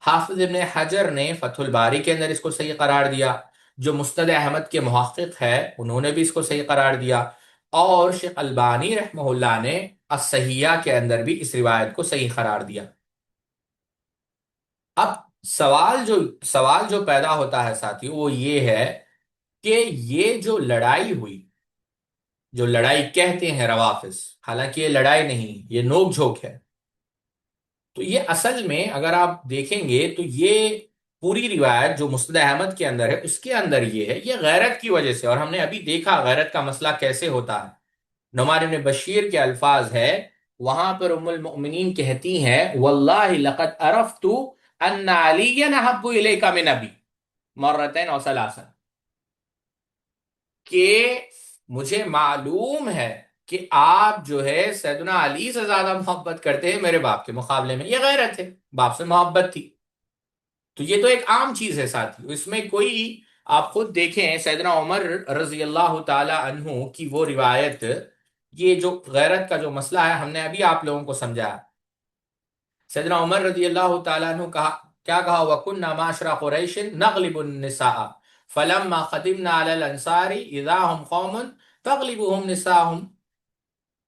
حافظ ابن حجر نے فتح الباری کے اندر اس کو صحیح قرار دیا، جو مسند احمد کے محقق ہے انہوں نے بھی اس کو صحیح قرار دیا، اور شیخ البانی رحمہ اللہ نے الصحیحہ کے اندر بھی اس روایت کو صحیح قرار دیا۔ اب سوال جو پیدا ہوتا ہے ساتھی وہ یہ ہے کہ یہ جو لڑائی ہوئی، جو لڑائی کہتے ہیں روافظ، حالانکہ یہ لڑائی نہیں، یہ نوک جھوک ہے، تو یہ اصل میں اگر آپ دیکھیں گے تو یہ پوری روایت جو مسند احمد کے اندر ہے اس کے اندر یہ غیرت کی وجہ سے، اور ہم نے ابھی دیکھا غیرت کا مسئلہ کیسے ہوتا ہے۔ نعمان بن بشیر کے الفاظ ہے، وہاں پر ام المؤمنین کہتی ہیں واللہ لقد عرفت ان علی احب الیک من ابی مرتين او ثلاثا، کہ مجھے معلوم ہے کہ آپ جو ہے سیدنا علی سے زیادہ محبت کرتے ہیں میرے باپ کے مقابلے میں، یہ غیرت ہے، باپ سے محبت تھی۔ تو یہ تو ایک عام چیز ہے ساتھی، اس میں کوئی، آپ خود دیکھیں سیدنا عمر رضی اللہ تعالی عنہ کی وہ روایت، یہ جو غیرت کا جو مسئلہ ہے ہم نے ابھی آپ لوگوں کو سمجھایا۔ سیدنا عمر رضی اللہ تعالیٰ عنہ کہا، کیا کہا، وَكُنَّا مَعْشَرَ قُرَيْشٍ نَغْلِبُ النِّسَاءَ فَلَمَّا قَدِمْنَا عَلَى الْأَنصَارِ إِذَا هُمْ قَوْمٌ تَغْلِبُهُمْ نِسَاءُهُمْ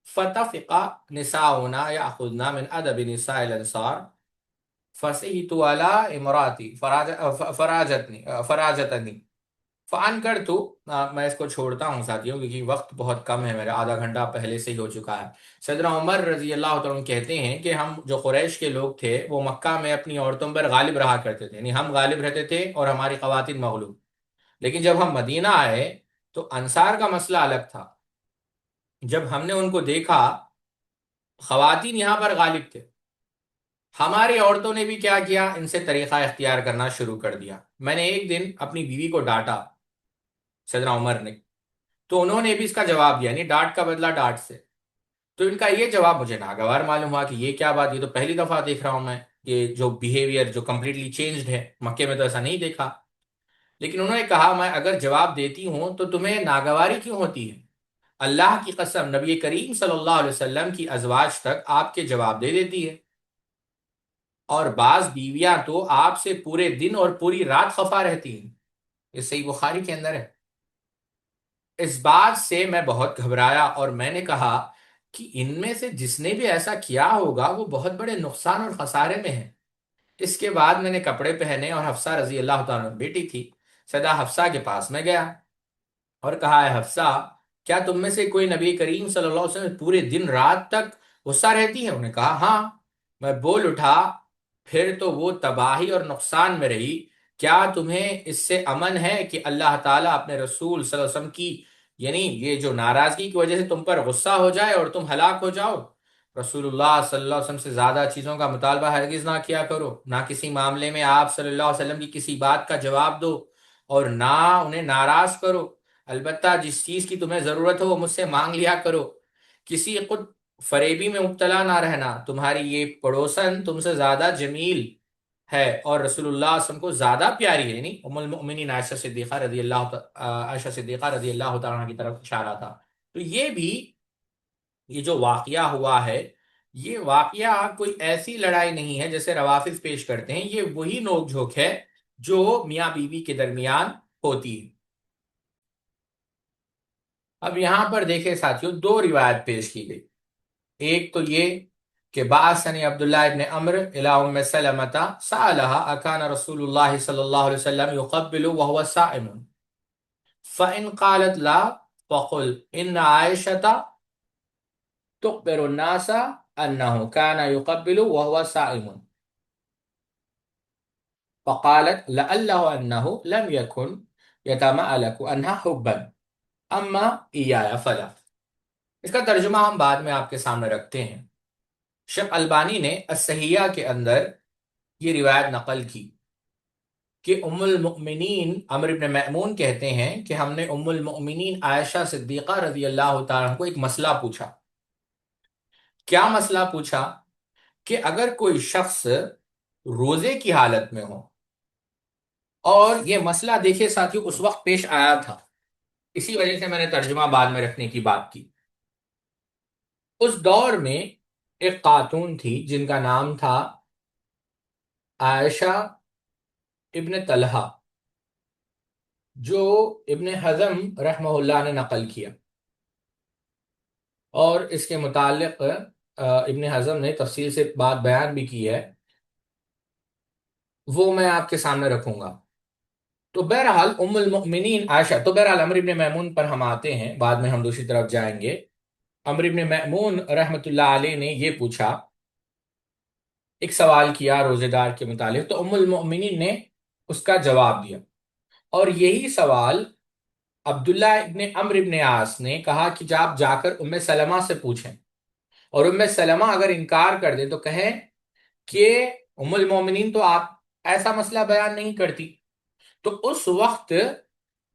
فَتَفِقَ نِسَاؤُنَا يَأْخُذْنَا مِنْ أَدَبِ نِسَاءِ الْأَنصَارِ فَسِحِتُ عَلَى امْرَأَتِي فَرَاجَتْنِي فَأَنْكَرْتُ۔ میں اس کو چھوڑتا ہوں ساتھیوں کیونکہ وقت بہت کم ہے میرا، آدھا گھنٹہ پہلے سے ہی ہو چکا ہے۔ سیدنا عمر رضی اللہ تعالیٰ عنہ کہتے ہیں کہ ہم جو قریش کے لوگ تھے وہ مکہ میں اپنی عورتوں پر غالب رہا کرتے تھے، یعنی ہم غالب رہتے تھے اور ہماری خواتین مغلوب، لیکن جب ہم مدینہ آئے تو انصار کا مسئلہ الگ تھا۔ جب ہم نے ان کو دیکھا خواتین یہاں پر غالب تھے، ہماری عورتوں نے بھی کیا کیا، ان سے طریقہ اختیار کرنا شروع کر دیا۔ میں نے ایک دن اپنی بیوی کو ڈانٹا، سیدنا عمر نے، تو انہوں نے بھی اس کا جواب دیا، یعنی ڈانٹ کا بدلہ ڈانٹ سے۔ تو ان کا یہ جواب مجھے ناگوار معلوم ہوا کہ یہ کیا بات، یہ تو پہلی دفعہ دیکھ رہا ہوں میں، یہ جو بیہیویئر جو کمپلیٹلی چینجڈ ہے، مکے میں تو ایسا نہیں دیکھا۔ لیکن انہوں نے کہا میں اگر جواب دیتی ہوں تو تمہیں ناگواری کیوں ہوتی ہے؟ اللہ کی قسم نبی کریم صلی اللہ علیہ وسلم کی ازواج تک آپ کے جواب دے دیتی ہے، اور بعض بیویاں تو آپ سے پورے دن اور پوری رات خفا رہتی ہیں، یہ صحیح بخاری کے اندر ہے۔ اس بات سے میں بہت گھبرایا اور میں نے کہا کہ ان میں سے جس نے بھی ایسا کیا ہوگا وہ بہت بڑے نقصان اور خسارے میں ہے۔ اس کے بعد میں نے کپڑے پہنے اور حفصہ رضی اللہ تعالیٰ عنہ بیٹی تھی، سیدہ حفصہ کے پاس میں گیا اور کہا اے حفصہ، کیا تم میں سے کوئی نبی کریم صلی اللہ علیہ وسلم پورے دن رات تک غصہ رہتی ہے؟ انہوں نے کہا ہاں۔ میں بول اٹھا پھر تو وہ تباہی اور نقصان میں رہی، کیا تمہیں اس سے امن ہے کہ اللہ تعالیٰ اپنے رسول صلی اللہ علیہ وسلم کی، یعنی یہ جو ناراضگی کی وجہ سے تم پر غصہ ہو جائے اور تم ہلاک ہو جاؤ؟ رسول اللہ صلی اللہ علیہ وسلم سے زیادہ چیزوں کا مطالبہ ہرگز نہ کیا کرو، نہ کسی معاملے میں آپ صلی اللہ علیہ وسلم کی کسی بات کا جواب دو اور نہ انہیں ناراض کرو، البتہ جس چیز کی تمہیں ضرورت ہو وہ مجھ سے مانگ لیا کرو، کسی خود فریبی میں مبتلا نہ رہنا، تمہاری یہ پڑوسن تم سے زیادہ جمیل ہے اور رسول اللہ صلی اللہ علیہ وسلم کو زیادہ پیاری ہے، یعنی ام المؤمنین عائشہ صدیقہ رضی اللہ تعالیٰ عنہ کی طرف اشارہ تھا۔ تو یہ بھی، یہ جو واقعہ ہوا ہے یہ واقعہ کوئی ایسی لڑائی نہیں ہے جیسے روافظ پیش کرتے ہیں، یہ وہی نوک جھوک ہے جو میاں بیوی کے درمیان ہوتی ہے۔ اب یہاں پر دیکھیں ساتھیوں دو روایت پیش کی گئی، ایک تو یہ کہ بعثني عبد الله بن عمرو الى ام سلمة سألها اكان رسول الله صلى الله عليه وسلم يقبل وهو صائم فان قالت لا فقل ان عائشة تخبر الناس انه كان يقبل وهو صائم فقالت لعله انه لم يكن يتمالك عنها حبا اما اياي فلا۔ اس کا ترجمہ ہم بعد میں آپ کے سامنے رکھتے ہیں۔ شیخ البانی نے الصحیحہ کے اندر یہ روایت نقل کی کہ ام المؤمنین عمرو بن میمون کہتے ہیں کہ ہم نے ام المؤمنین عائشہ صدیقہ رضی اللہ تعالیٰ عنہ کو ایک مسئلہ پوچھا۔ کیا مسئلہ پوچھا؟ کہ اگر کوئی شخص روزے کی حالت میں ہو، اور یہ مسئلہ دیکھیں ساتھیو اس وقت پیش آیا تھا، اسی وجہ سے میں نے ترجمہ بعد میں رکھنے کی بات کی۔ اس دور میں ایک خاتون تھی جن کا نام تھا عائشہ ابن طلحہ، جو ابن حزم رحمہ اللہ نے نقل کیا، اور اس کے متعلق ابن حزم نے تفصیل سے بات بیان بھی کی ہے، وہ میں آپ کے سامنے رکھوں گا۔ تو بہرحال ام المؤمنین عائشہ، تو بہرحال عمرو ابن میمون پر ہم آتے ہیں، بعد میں ہم دوسری طرف جائیں گے۔ عمرو ابن میمون رحمۃ اللہ علیہ نے یہ پوچھا، ایک سوال کیا روزے دار کے متعلق، تو ام المؤمنین نے اس کا جواب دیا، اور یہی سوال عبداللہ ابن عمرو ابن عاص نے کہا کہ جب آپ جا کر ام سلمہ سے پوچھیں، اور ام سلمہ اگر انکار کر دے تو کہیں کہ ام المومنین تو آپ ایسا مسئلہ بیان نہیں کرتی۔ تو اس وقت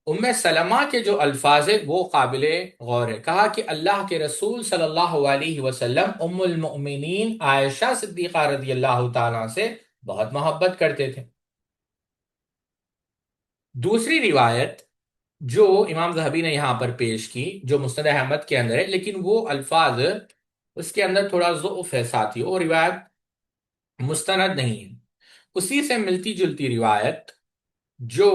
ام سلمہ کے جو الفاظ ہے وہ قابل غور ہے۔ کہا کہ اللہ کے رسول صلی اللہ علیہ وسلم ام المؤمنین عائشہ صدیقہ رضی اللہ تعالیٰ سے بہت محبت کرتے تھے۔ دوسری روایت جو امام ذہبی نے یہاں پر پیش کی، جو مسند احمد کے اندر ہے، لیکن وہ الفاظ اس کے اندر تھوڑا ضعف ہے ساتھی، وہ روایت مستند نہیں ہے۔ اسی سے ملتی جلتی روایت جو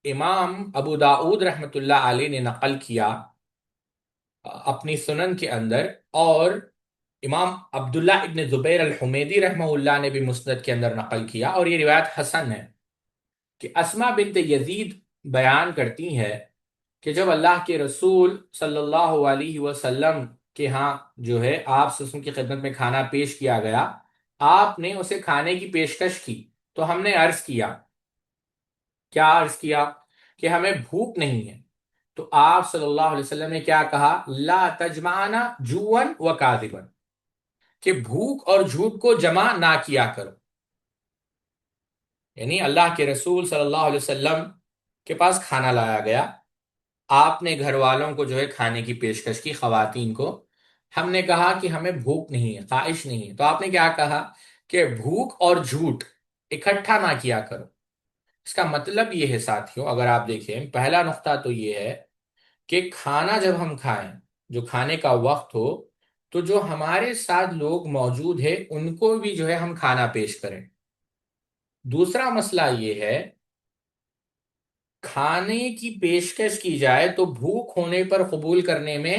امام ابو داؤد رحمۃ اللہ علیہ نے نقل کیا اپنی سنن کے اندر، اور امام عبداللہ ابن زبیر الحمیدی رحمہ اللہ نے بھی مسند کے اندر نقل کیا، اور یہ روایت حسن ہے، کہ اسما بنت یزید بیان کرتی ہے کہ جب اللہ کے رسول صلی اللہ علیہ وسلم کے ہاں جو ہے آپ سے کی خدمت میں کھانا پیش کیا گیا، آپ نے اسے کھانے کی پیشکش کی، تو ہم نے عرض کیا، کیا عرض کیا؟ کہ ہمیں بھوک نہیں ہے۔ تو آپ صلی اللہ علیہ وسلم نے کیا کہا؟ لا تجمعنا جوعا وکاذبا، کہ بھوک اور جھوٹ کو جمع نہ کیا کرو۔ یعنی اللہ کے رسول صلی اللہ علیہ وسلم کے پاس کھانا لایا گیا، آپ نے گھر والوں کو جو ہے کھانے کی پیشکش کی، خواتین کو، ہم نے کہا کہ ہمیں بھوک نہیں ہے، خواہش نہیں ہے، تو آپ نے کیا کہا کہ بھوک اور جھوٹ اکٹھا نہ کیا کرو۔ اس کا مطلب یہ ہے ساتھیوں، اگر آپ دیکھیں پہلا نقطہ تو یہ ہے کہ کھانا جب ہم کھائیں، جو کھانے کا وقت ہو، تو جو ہمارے ساتھ لوگ موجود ہیں ان کو بھی جو ہے ہم کھانا پیش کریں۔ دوسرا مسئلہ یہ ہے، کھانے کی پیشکش کی جائے تو بھوک ہونے پر قبول کرنے میں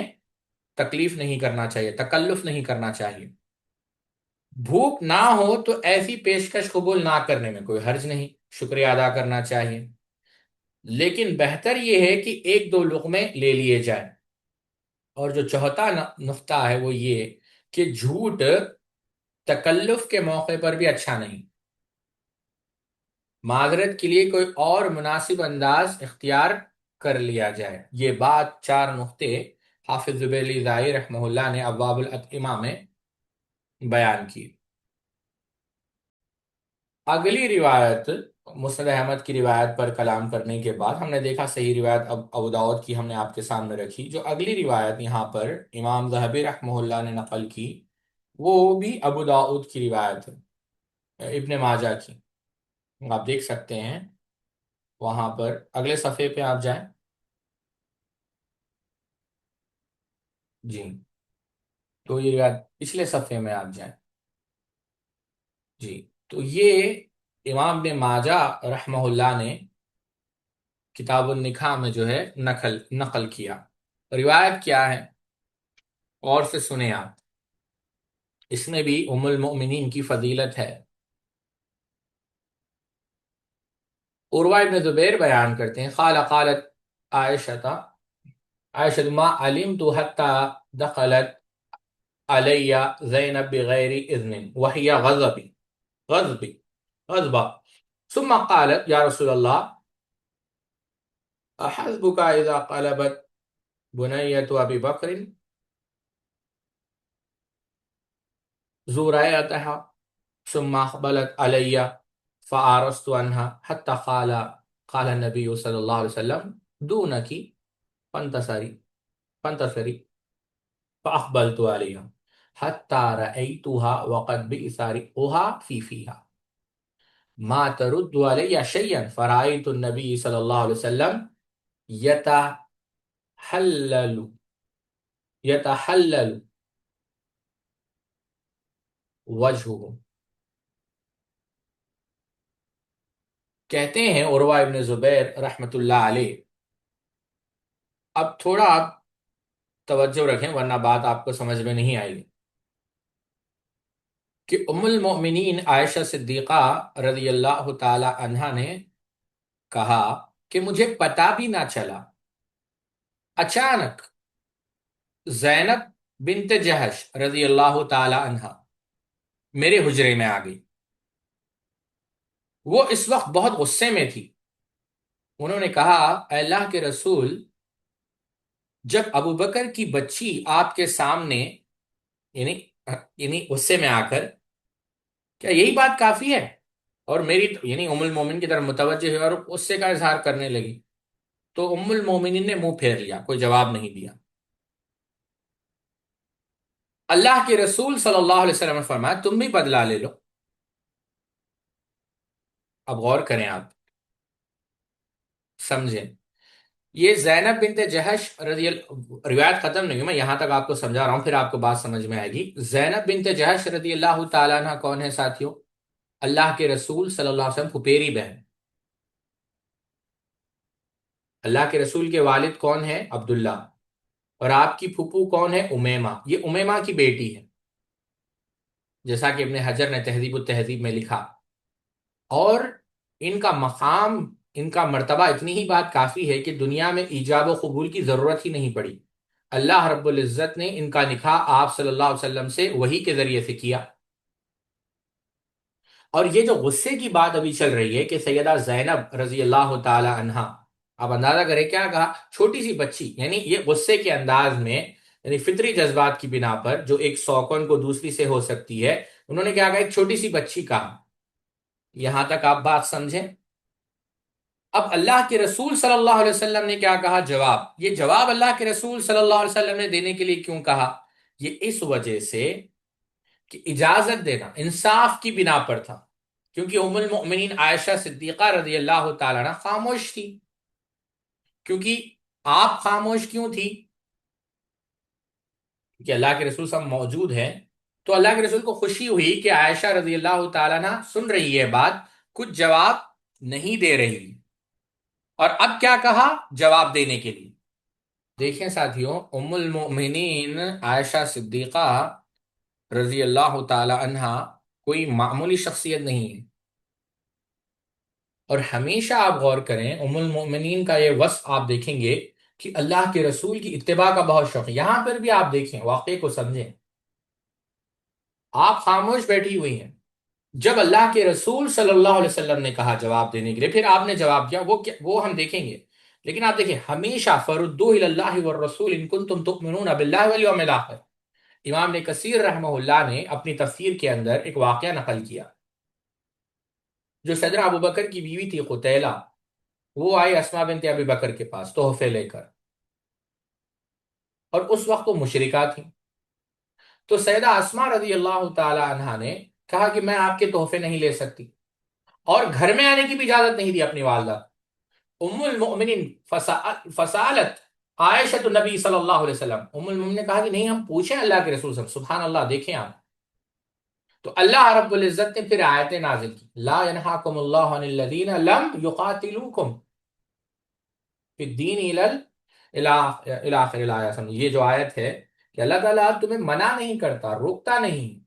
تکلیف نہیں کرنا چاہیے، تکلف نہیں کرنا چاہیے۔ بھوک نہ ہو تو ایسی پیشکش قبول نہ کرنے میں کوئی حرج نہیں، شکریہ ادا کرنا چاہیے، لیکن بہتر یہ ہے کہ ایک دو لقمے لے لیے جائیں۔ اور جو چوتھا نقطہ ہے وہ یہ کہ جھوٹ تکلف کے موقع پر بھی اچھا نہیں، معذرت کے لیے کوئی اور مناسب انداز اختیار کر لیا جائے۔ یہ بات، چار نقطے حافظ زبیلی زائی رحمہ اللہ نے ابواب الاطعمہ میں بیان کی۔ اگلی روایت مسند احمد کی روایت پر کلام کرنے کے بعد ہم نے دیکھا صحیح روایت ابو داؤد کی ہم نے آپ کے سامنے رکھی۔ جو اگلی روایت یہاں پر امام ذہبی رحمہ اللہ نے نقل کی، وہ بھی ابو داؤد کی روایت ہے، ابن ماجہ کی، آپ دیکھ سکتے ہیں وہاں پر اگلے صفحے پہ آپ جائیں جی، تو یہ روایت پچھلے صفحے میں آپ جائیں جی، تو یہ امام ابن ماجہ رحمہ اللہ نے کتاب النکاح میں جو ہے نقل کیا۔ روایت کیا ہے اور سے سنیں آپ، اس میں بھی ام المؤمنین کی فضیلت ہے۔ عروہ ابن زبیر بیان کرتے ہیں، قالت عائشہ ما علمت حتى دخلت علی زینب بغیر اذن وہی غضبی ثم قالت یا رسول اللہ احسبك اذا قلبت بنیت ابی بکر زريتها ثم أقبلت علي فعرضت عنها حتى قال النبي صلى الله عليه وسلم دونك فانتصري فأقبلت عليها حتى رأيتها وقد بئس ريقها في فيها ما ترد علي شيئا فرأيت النبي صلى الله عليه وسلم يتحلل يتحلل وجهه. کہتے ہیں عروہ ابن زبیر رحمت اللہ علیہ، اب تھوڑا آپ توجہ رکھیں ورنہ بات آپ کو سمجھ میں نہیں آئے گی، کہ ام المؤمنین عائشہ صدیقہ رضی اللہ تعالی عنہا نے کہا کہ مجھے پتا بھی نہ چلا، اچانک زینب بنت جہش رضی اللہ تعالی عنہا میرے حجرے میں آ گئی. وہ اس وقت بہت غصے میں تھی. انہوں نے کہا اے اللہ کے رسول، جب ابو بکر کی بچی آپ کے سامنے، یعنی غصے میں آ کر، کیا یہی بات کافی ہے؟ اور میری یعنی ام المومن کی طرف متوجہ ہوئی اور غصے کا اظہار کرنے لگی. تو ام المومنین نے منہ پھیر لیا، کوئی جواب نہیں دیا. اللہ کے رسول صلی اللہ علیہ وسلم نے فرمایا تم بھی بدلہ لے لو. اب غور کریں، آپ سمجھیں. یہ زینب بنت جہش روایت ختم نہیں ہوئی، میں یہاں تک آپ کو سمجھا رہا ہوں، پھر آپ کو بات سمجھ میں آئے گی. زینب بنت جہش رضی اللہ تعالیٰ عنہ کون ہے ساتھیوں؟ اللہ کے رسول صلی اللہ علیہ وسلم پھپھیری بہن. اللہ کے رسول کے والد کون ہے؟ عبداللہ. اور آپ کی پھپھو کون ہے؟ امیمہ. یہ امیمہ کی بیٹی ہے، جیسا کہ ابن حجر نے تہذیب التہذیب میں لکھا. اور ان کا مقام، ان کا مرتبہ، اتنی ہی بات کافی ہے کہ دنیا میں ایجاب و قبول کی ضرورت ہی نہیں پڑی. اللہ رب العزت نے ان کا نکاح آپ صلی اللہ علیہ وسلم سے وحی کے ذریعے سے کیا. اور یہ جو غصے کی بات ابھی چل رہی ہے کہ سیدہ زینب رضی اللہ تعالی عنہا، آپ اندازہ کریں کیا کہا، چھوٹی سی بچی، یعنی یہ غصے کے انداز میں، یعنی فطری جذبات کی بنا پر جو ایک سوکن کو دوسری سے ہو سکتی ہے، انہوں نے کیا کہا، ایک چھوٹی سی بچی کہا. یہاں تک آپ بات سمجھیں. اب اللہ کے رسول صلی اللہ علیہ وسلم نے کیا کہا؟ جواب. یہ جواب اللہ کے رسول صلی اللہ علیہ وسلم نے دینے کے لیے کیوں کہا؟ یہ اس وجہ سے کہ اجازت دینا انصاف کی بنا پر تھا، کیونکہ ام المؤمنین عائشہ صدیقہ رضی اللہ تعالیٰ عنہ خاموش تھی. کیونکہ آپ خاموش کیوں تھی؟ کہ اللہ کے رسول صاحب موجود ہیں، تو اللہ کے رسول کو خوشی ہوئی کہ عائشہ رضی اللہ تعالیٰ عنہ سن رہی ہے بات، کچھ جواب نہیں دے رہی. اور اب کیا کہا جواب دینے کے لیے؟ دیکھیں ساتھیوں، ام المؤمنین عائشہ صدیقہ رضی اللہ تعالی عنہا کوئی معمولی شخصیت نہیں ہے. اور ہمیشہ آپ غور کریں، ام المؤمنین کا یہ وصف آپ دیکھیں گے کہ اللہ کے رسول کی اتباع کا بہت شوق ہے. یہاں پر بھی آپ دیکھیں، واقعے کو سمجھیں. آپ خاموش بیٹھی ہوئی ہیں، جب اللہ کے رسول صلی اللہ علیہ وسلم نے کہا جواب دینے کے لیے، پھر آپ نے جواب دیا، وہ ہم دیکھیں گے. لیکن آپ دیکھیں، ہمیشہ فردوہ الی اللہ والرسول ان کنتم تؤمنون باللہ والیوم الاخر. امام نے کثیر رحمہ اللہ نے اپنی تفسیر کے اندر ایک واقعہ نقل کیا. جو سیدنا ابو بکر کی بیوی تھی قتیلہ، وہ آئی اسماء بنت ابی بکر کے پاس تحفے لے کر، اور اس وقت وہ مشرکہ تھی. تو سیدہ اسماء رضی اللہ تعالی عنہا نے کہا کہ میں آپ کے تحفے نہیں لے سکتی، اور گھر میں آنے کی بھی اجازت نہیں دی اپنی والدہ. ام المؤمنین فسالت عائشہ نبی صلی اللہ علیہ وسلم، ام المؤمنین نے کہا کہ نہیں، ہم پوچھیں اللہ کے رسول صلی اللہ علیہ وسلم. سبحان اللہ، دیکھیں آپ. تو اللہ رب العزت نے پھر آیتیں نازل کی، لا ینہاکم اللہ عن الذین لم یقاتلوکم فی الدین الی آخر الآیہ. یہ جو آیت ہے کہ اللہ تعالیٰ تمہیں منع نہیں کرتا، روکتا نہیں.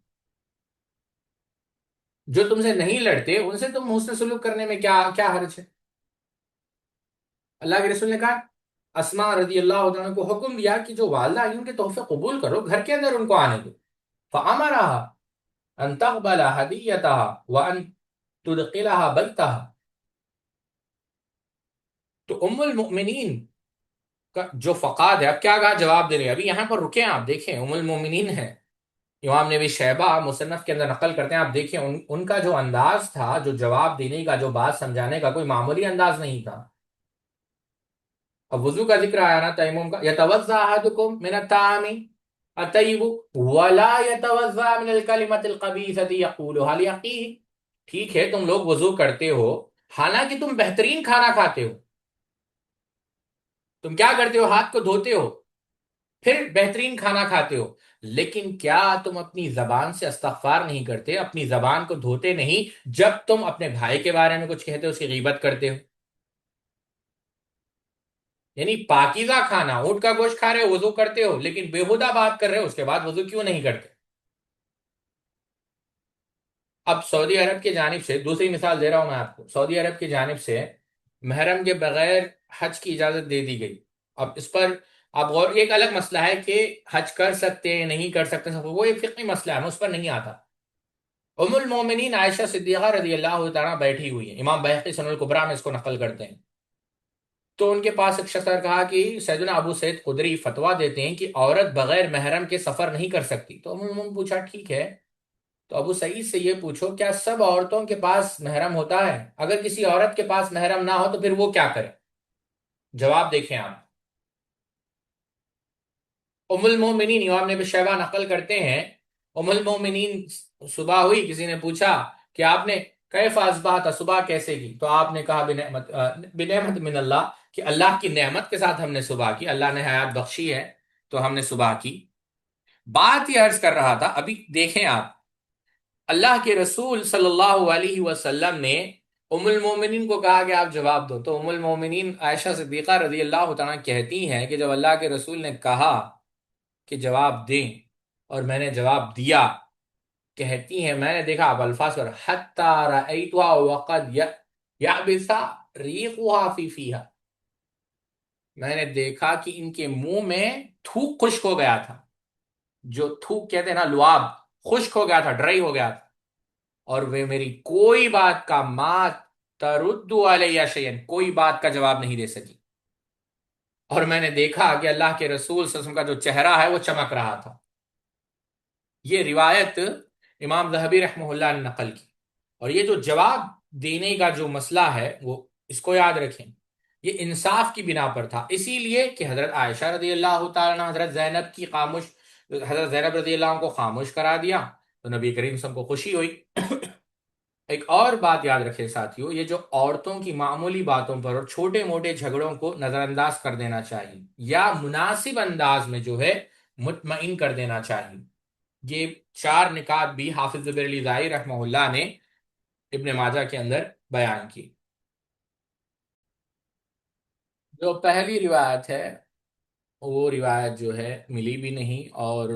جو تم سے نہیں لڑتے ان سے تم حسن سلوک کرنے میں کیا حرج ہے؟ اللہ کے رسول نے کہا، اسماء رضی اللہ عنہ کو حکم دیا کہ جو والدہ آئی ان کے تحفے قبول کرو، گھر کے اندر ان کو آنے دو. فَأَمَرَهَا أَن تَقْبَلَ هَدِيَّتَهَا وَأَن تُدْخِلَهَا بَيْتَهَا. تو ام المؤمنین کا جو فقاد ہے، اب کیا کہا جواب دے رہے ہیں. ابھی یہاں پر رکیں، آپ دیکھیں ام المؤمنین ہے، امام نے بھی شیبہ مصنف کے اندر نقل کرتے ہیں، آپ دیکھیں ان کا جو انداز تھا، جو جواب دینے کا، جو بات سمجھانے کا، کوئی معمولی انداز نہیں تھا۔ اب وضو کا ذکر آیا نا، تیمم کا، یتوضا احدکم من الطعام الطیب ولا یتوضا من الکلمۃ الخبیثۃ یقولها لیقیہ۔ ٹھیک ہے تم لوگ وضو کرتے ہو، حالانکہ تم بہترین کھانا کھاتے ہو، تم کیا کرتے ہو؟ ہاتھ کو دھوتے ہو، پھر بہترین کھانا کھاتے ہو، لیکن کیا تم اپنی زبان سے استغفار نہیں کرتے، اپنی زبان کو دھوتے نہیں جب تم اپنے بھائی کے بارے میں کچھ کہتے ہو، اس کی غیبت کرتے ہو؟ یعنی پاکیزہ کھانا، اونٹ کا گوشت کھا رہے ہو، وضو کرتے ہو، لیکن بےہودہ بات کر رہے ہو، اس کے بعد وضو کیوں نہیں کرتے؟ اب سعودی عرب کی جانب سے دوسری مثال دے رہا ہوں میں آپ کو، سعودی عرب کی جانب سے محرم کے بغیر حج کی اجازت دے دی گئی۔ اب اس پر آپ غور، ایک الگ مسئلہ ہے کہ حج کر سکتے ہیں نہیں کر سکتے، وہ ایک فقہی مسئلہ ہے، میں اس پر نہیں آتا۔ ام المومنین عائشہ صدیقہ رضی اللہ تعالیٰ بیٹھی ہوئی ہیں، امام بہقی سنن الکبریٰ میں اس کو نقل کرتے ہیں۔ تو ان کے پاس ایک شخص نے کہا کہ سیدنا ابو سعید خدری فتویٰ دیتے ہیں کہ عورت بغیر محرم کے سفر نہیں کر سکتی۔ تو انہوں نے پوچھا ٹھیک ہے، تو ابو سعید سے یہ پوچھو کیا سب عورتوں کے پاس محرم ہوتا ہے؟ اگر کسی عورت کے پاس محرم نہ ہو تو پھر وہ کیا کرے؟ جواب دیکھیں آپ، ام المومنین، امام نے شیبہ نقل کرتے ہیں، ام المومنین صبح ہوئی، کسی نے پوچھا کہ آپ نے کیف اصبحت، صبح کیسے کی؟ تو آپ نے کہا بنعمت من اللہ، کہ اللہ کی نعمت کے ساتھ ہم نے صبح کی، اللہ نے حیات بخشی ہے تو ہم نے صبح کی۔ بات یہ عرض کر رہا تھا، ابھی دیکھیں آپ، اللہ کے رسول صلی اللہ علیہ وسلم نے ام المومنین کو کہا کہ آپ جواب دو، تو ام المومنین عائشہ صدیقہ رضی اللہ تعالیٰ کہتی ہیں کہ جب اللہ کے رسول نے کہا کہ جواب دیں اور میں نے جواب دیا، کہتی ہیں میں نے دیکھا، اب الفاظ پر، حتی رأیتها وقد یعبس ریقها فی فیہا، میں نے دیکھا کہ ان کے منہ میں تھوک خشک ہو گیا تھا، جو تھوک کہتے ہیں نا لعاب، خشک ہو گیا تھا، ڈرائی ہو گیا تھا، اور وہ میری کوئی بات کا ما ترد علیہ شیئن، کوئی بات کا جواب نہیں دے سکی، اور میں نے دیکھا کہ اللہ کے رسول صلی اللہ علیہ وسلم کا جو چہرہ ہے وہ چمک رہا تھا۔ یہ روایت امام ذہبی رحمہ اللہ نے نقل کی، اور یہ جو جواب دینے کا جو مسئلہ ہے وہ اس کو یاد رکھیں، یہ انصاف کی بنا پر تھا، اسی لیے کہ حضرت عائشہ رضی اللہ تعالیٰ عنہ حضرت زینب رضی اللہ عنہ کو خاموش کرا دیا، تو نبی کریم صلی اللہ علیہ وسلم کو خوشی ہوئی۔ ایک اور بات یاد رکھے ساتھیو، یہ جو عورتوں کی معمولی باتوں پر اور چھوٹے موٹے جھگڑوں کو نظر انداز کر دینا چاہیے، یا مناسب انداز میں جو ہے مطمئن کر دینا چاہیے، یہ چار نکات بھی حافظ زبیر علی زائی رحمہ اللہ نے ابن ماجہ کے اندر بیان کی۔ جو پہلی روایت ہے وہ روایت جو ہے ملی بھی نہیں، اور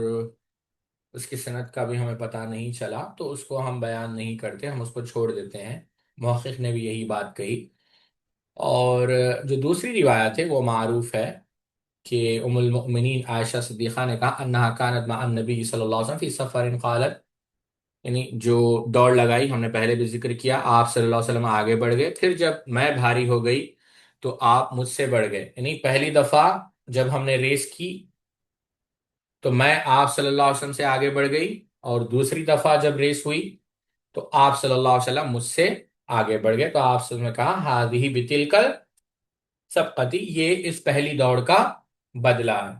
اس کی سند کا بھی ہمیں پتہ نہیں چلا، تو اس کو ہم بیان نہیں کرتے، ہم اس کو چھوڑ دیتے ہیں، محقق نے بھی یہی بات کہی۔ اور جو دوسری روایت ہے وہ معروف ہے کہ ام المؤمنین عائشہ صدیقہ نے کہا انہا کانت مع النبی صلی اللہ علیہ وسلم فی سفر قالت، یعنی جو دوڑ لگائی ہم نے پہلے بھی ذکر کیا، آپ صلی اللہ علیہ وسلم آگے بڑھ گئے، پھر جب میں بھاری ہو گئی تو آپ مجھ سے بڑھ گئے، یعنی پہلی دفعہ جب ہم نے ریس کی تو میں آپ صلی اللہ علیہ وسلم سے آگے بڑھ گئی، اور دوسری دفعہ جب ریس ہوئی تو آپ صلی اللہ علیہ وسلم مجھ سے آگے بڑھ گئے، تو آپ صلی اللہ علیہ وسلم نے کہا ہذہ بتلکل سبقتی، یہ اس پہلی دوڑ کا بدلہ ہے۔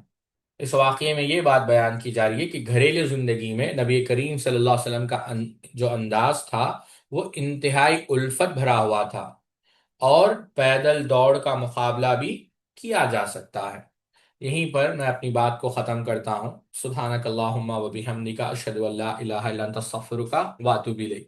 اس واقعے میں یہ بات بیان کی جا رہی ہے کہ گھریلو زندگی میں نبی کریم صلی اللہ علیہ وسلم کا جو انداز تھا وہ انتہائی الفت بھرا ہوا تھا، اور پیدل دوڑ کا مقابلہ بھی کیا جا سکتا ہے۔ یہیں پر میں اپنی بات کو ختم کرتا ہوں۔ سبحانک اللہم و بحمدک، اشہد ان لا الہ الا انت، استغفرک و اتوب الیک۔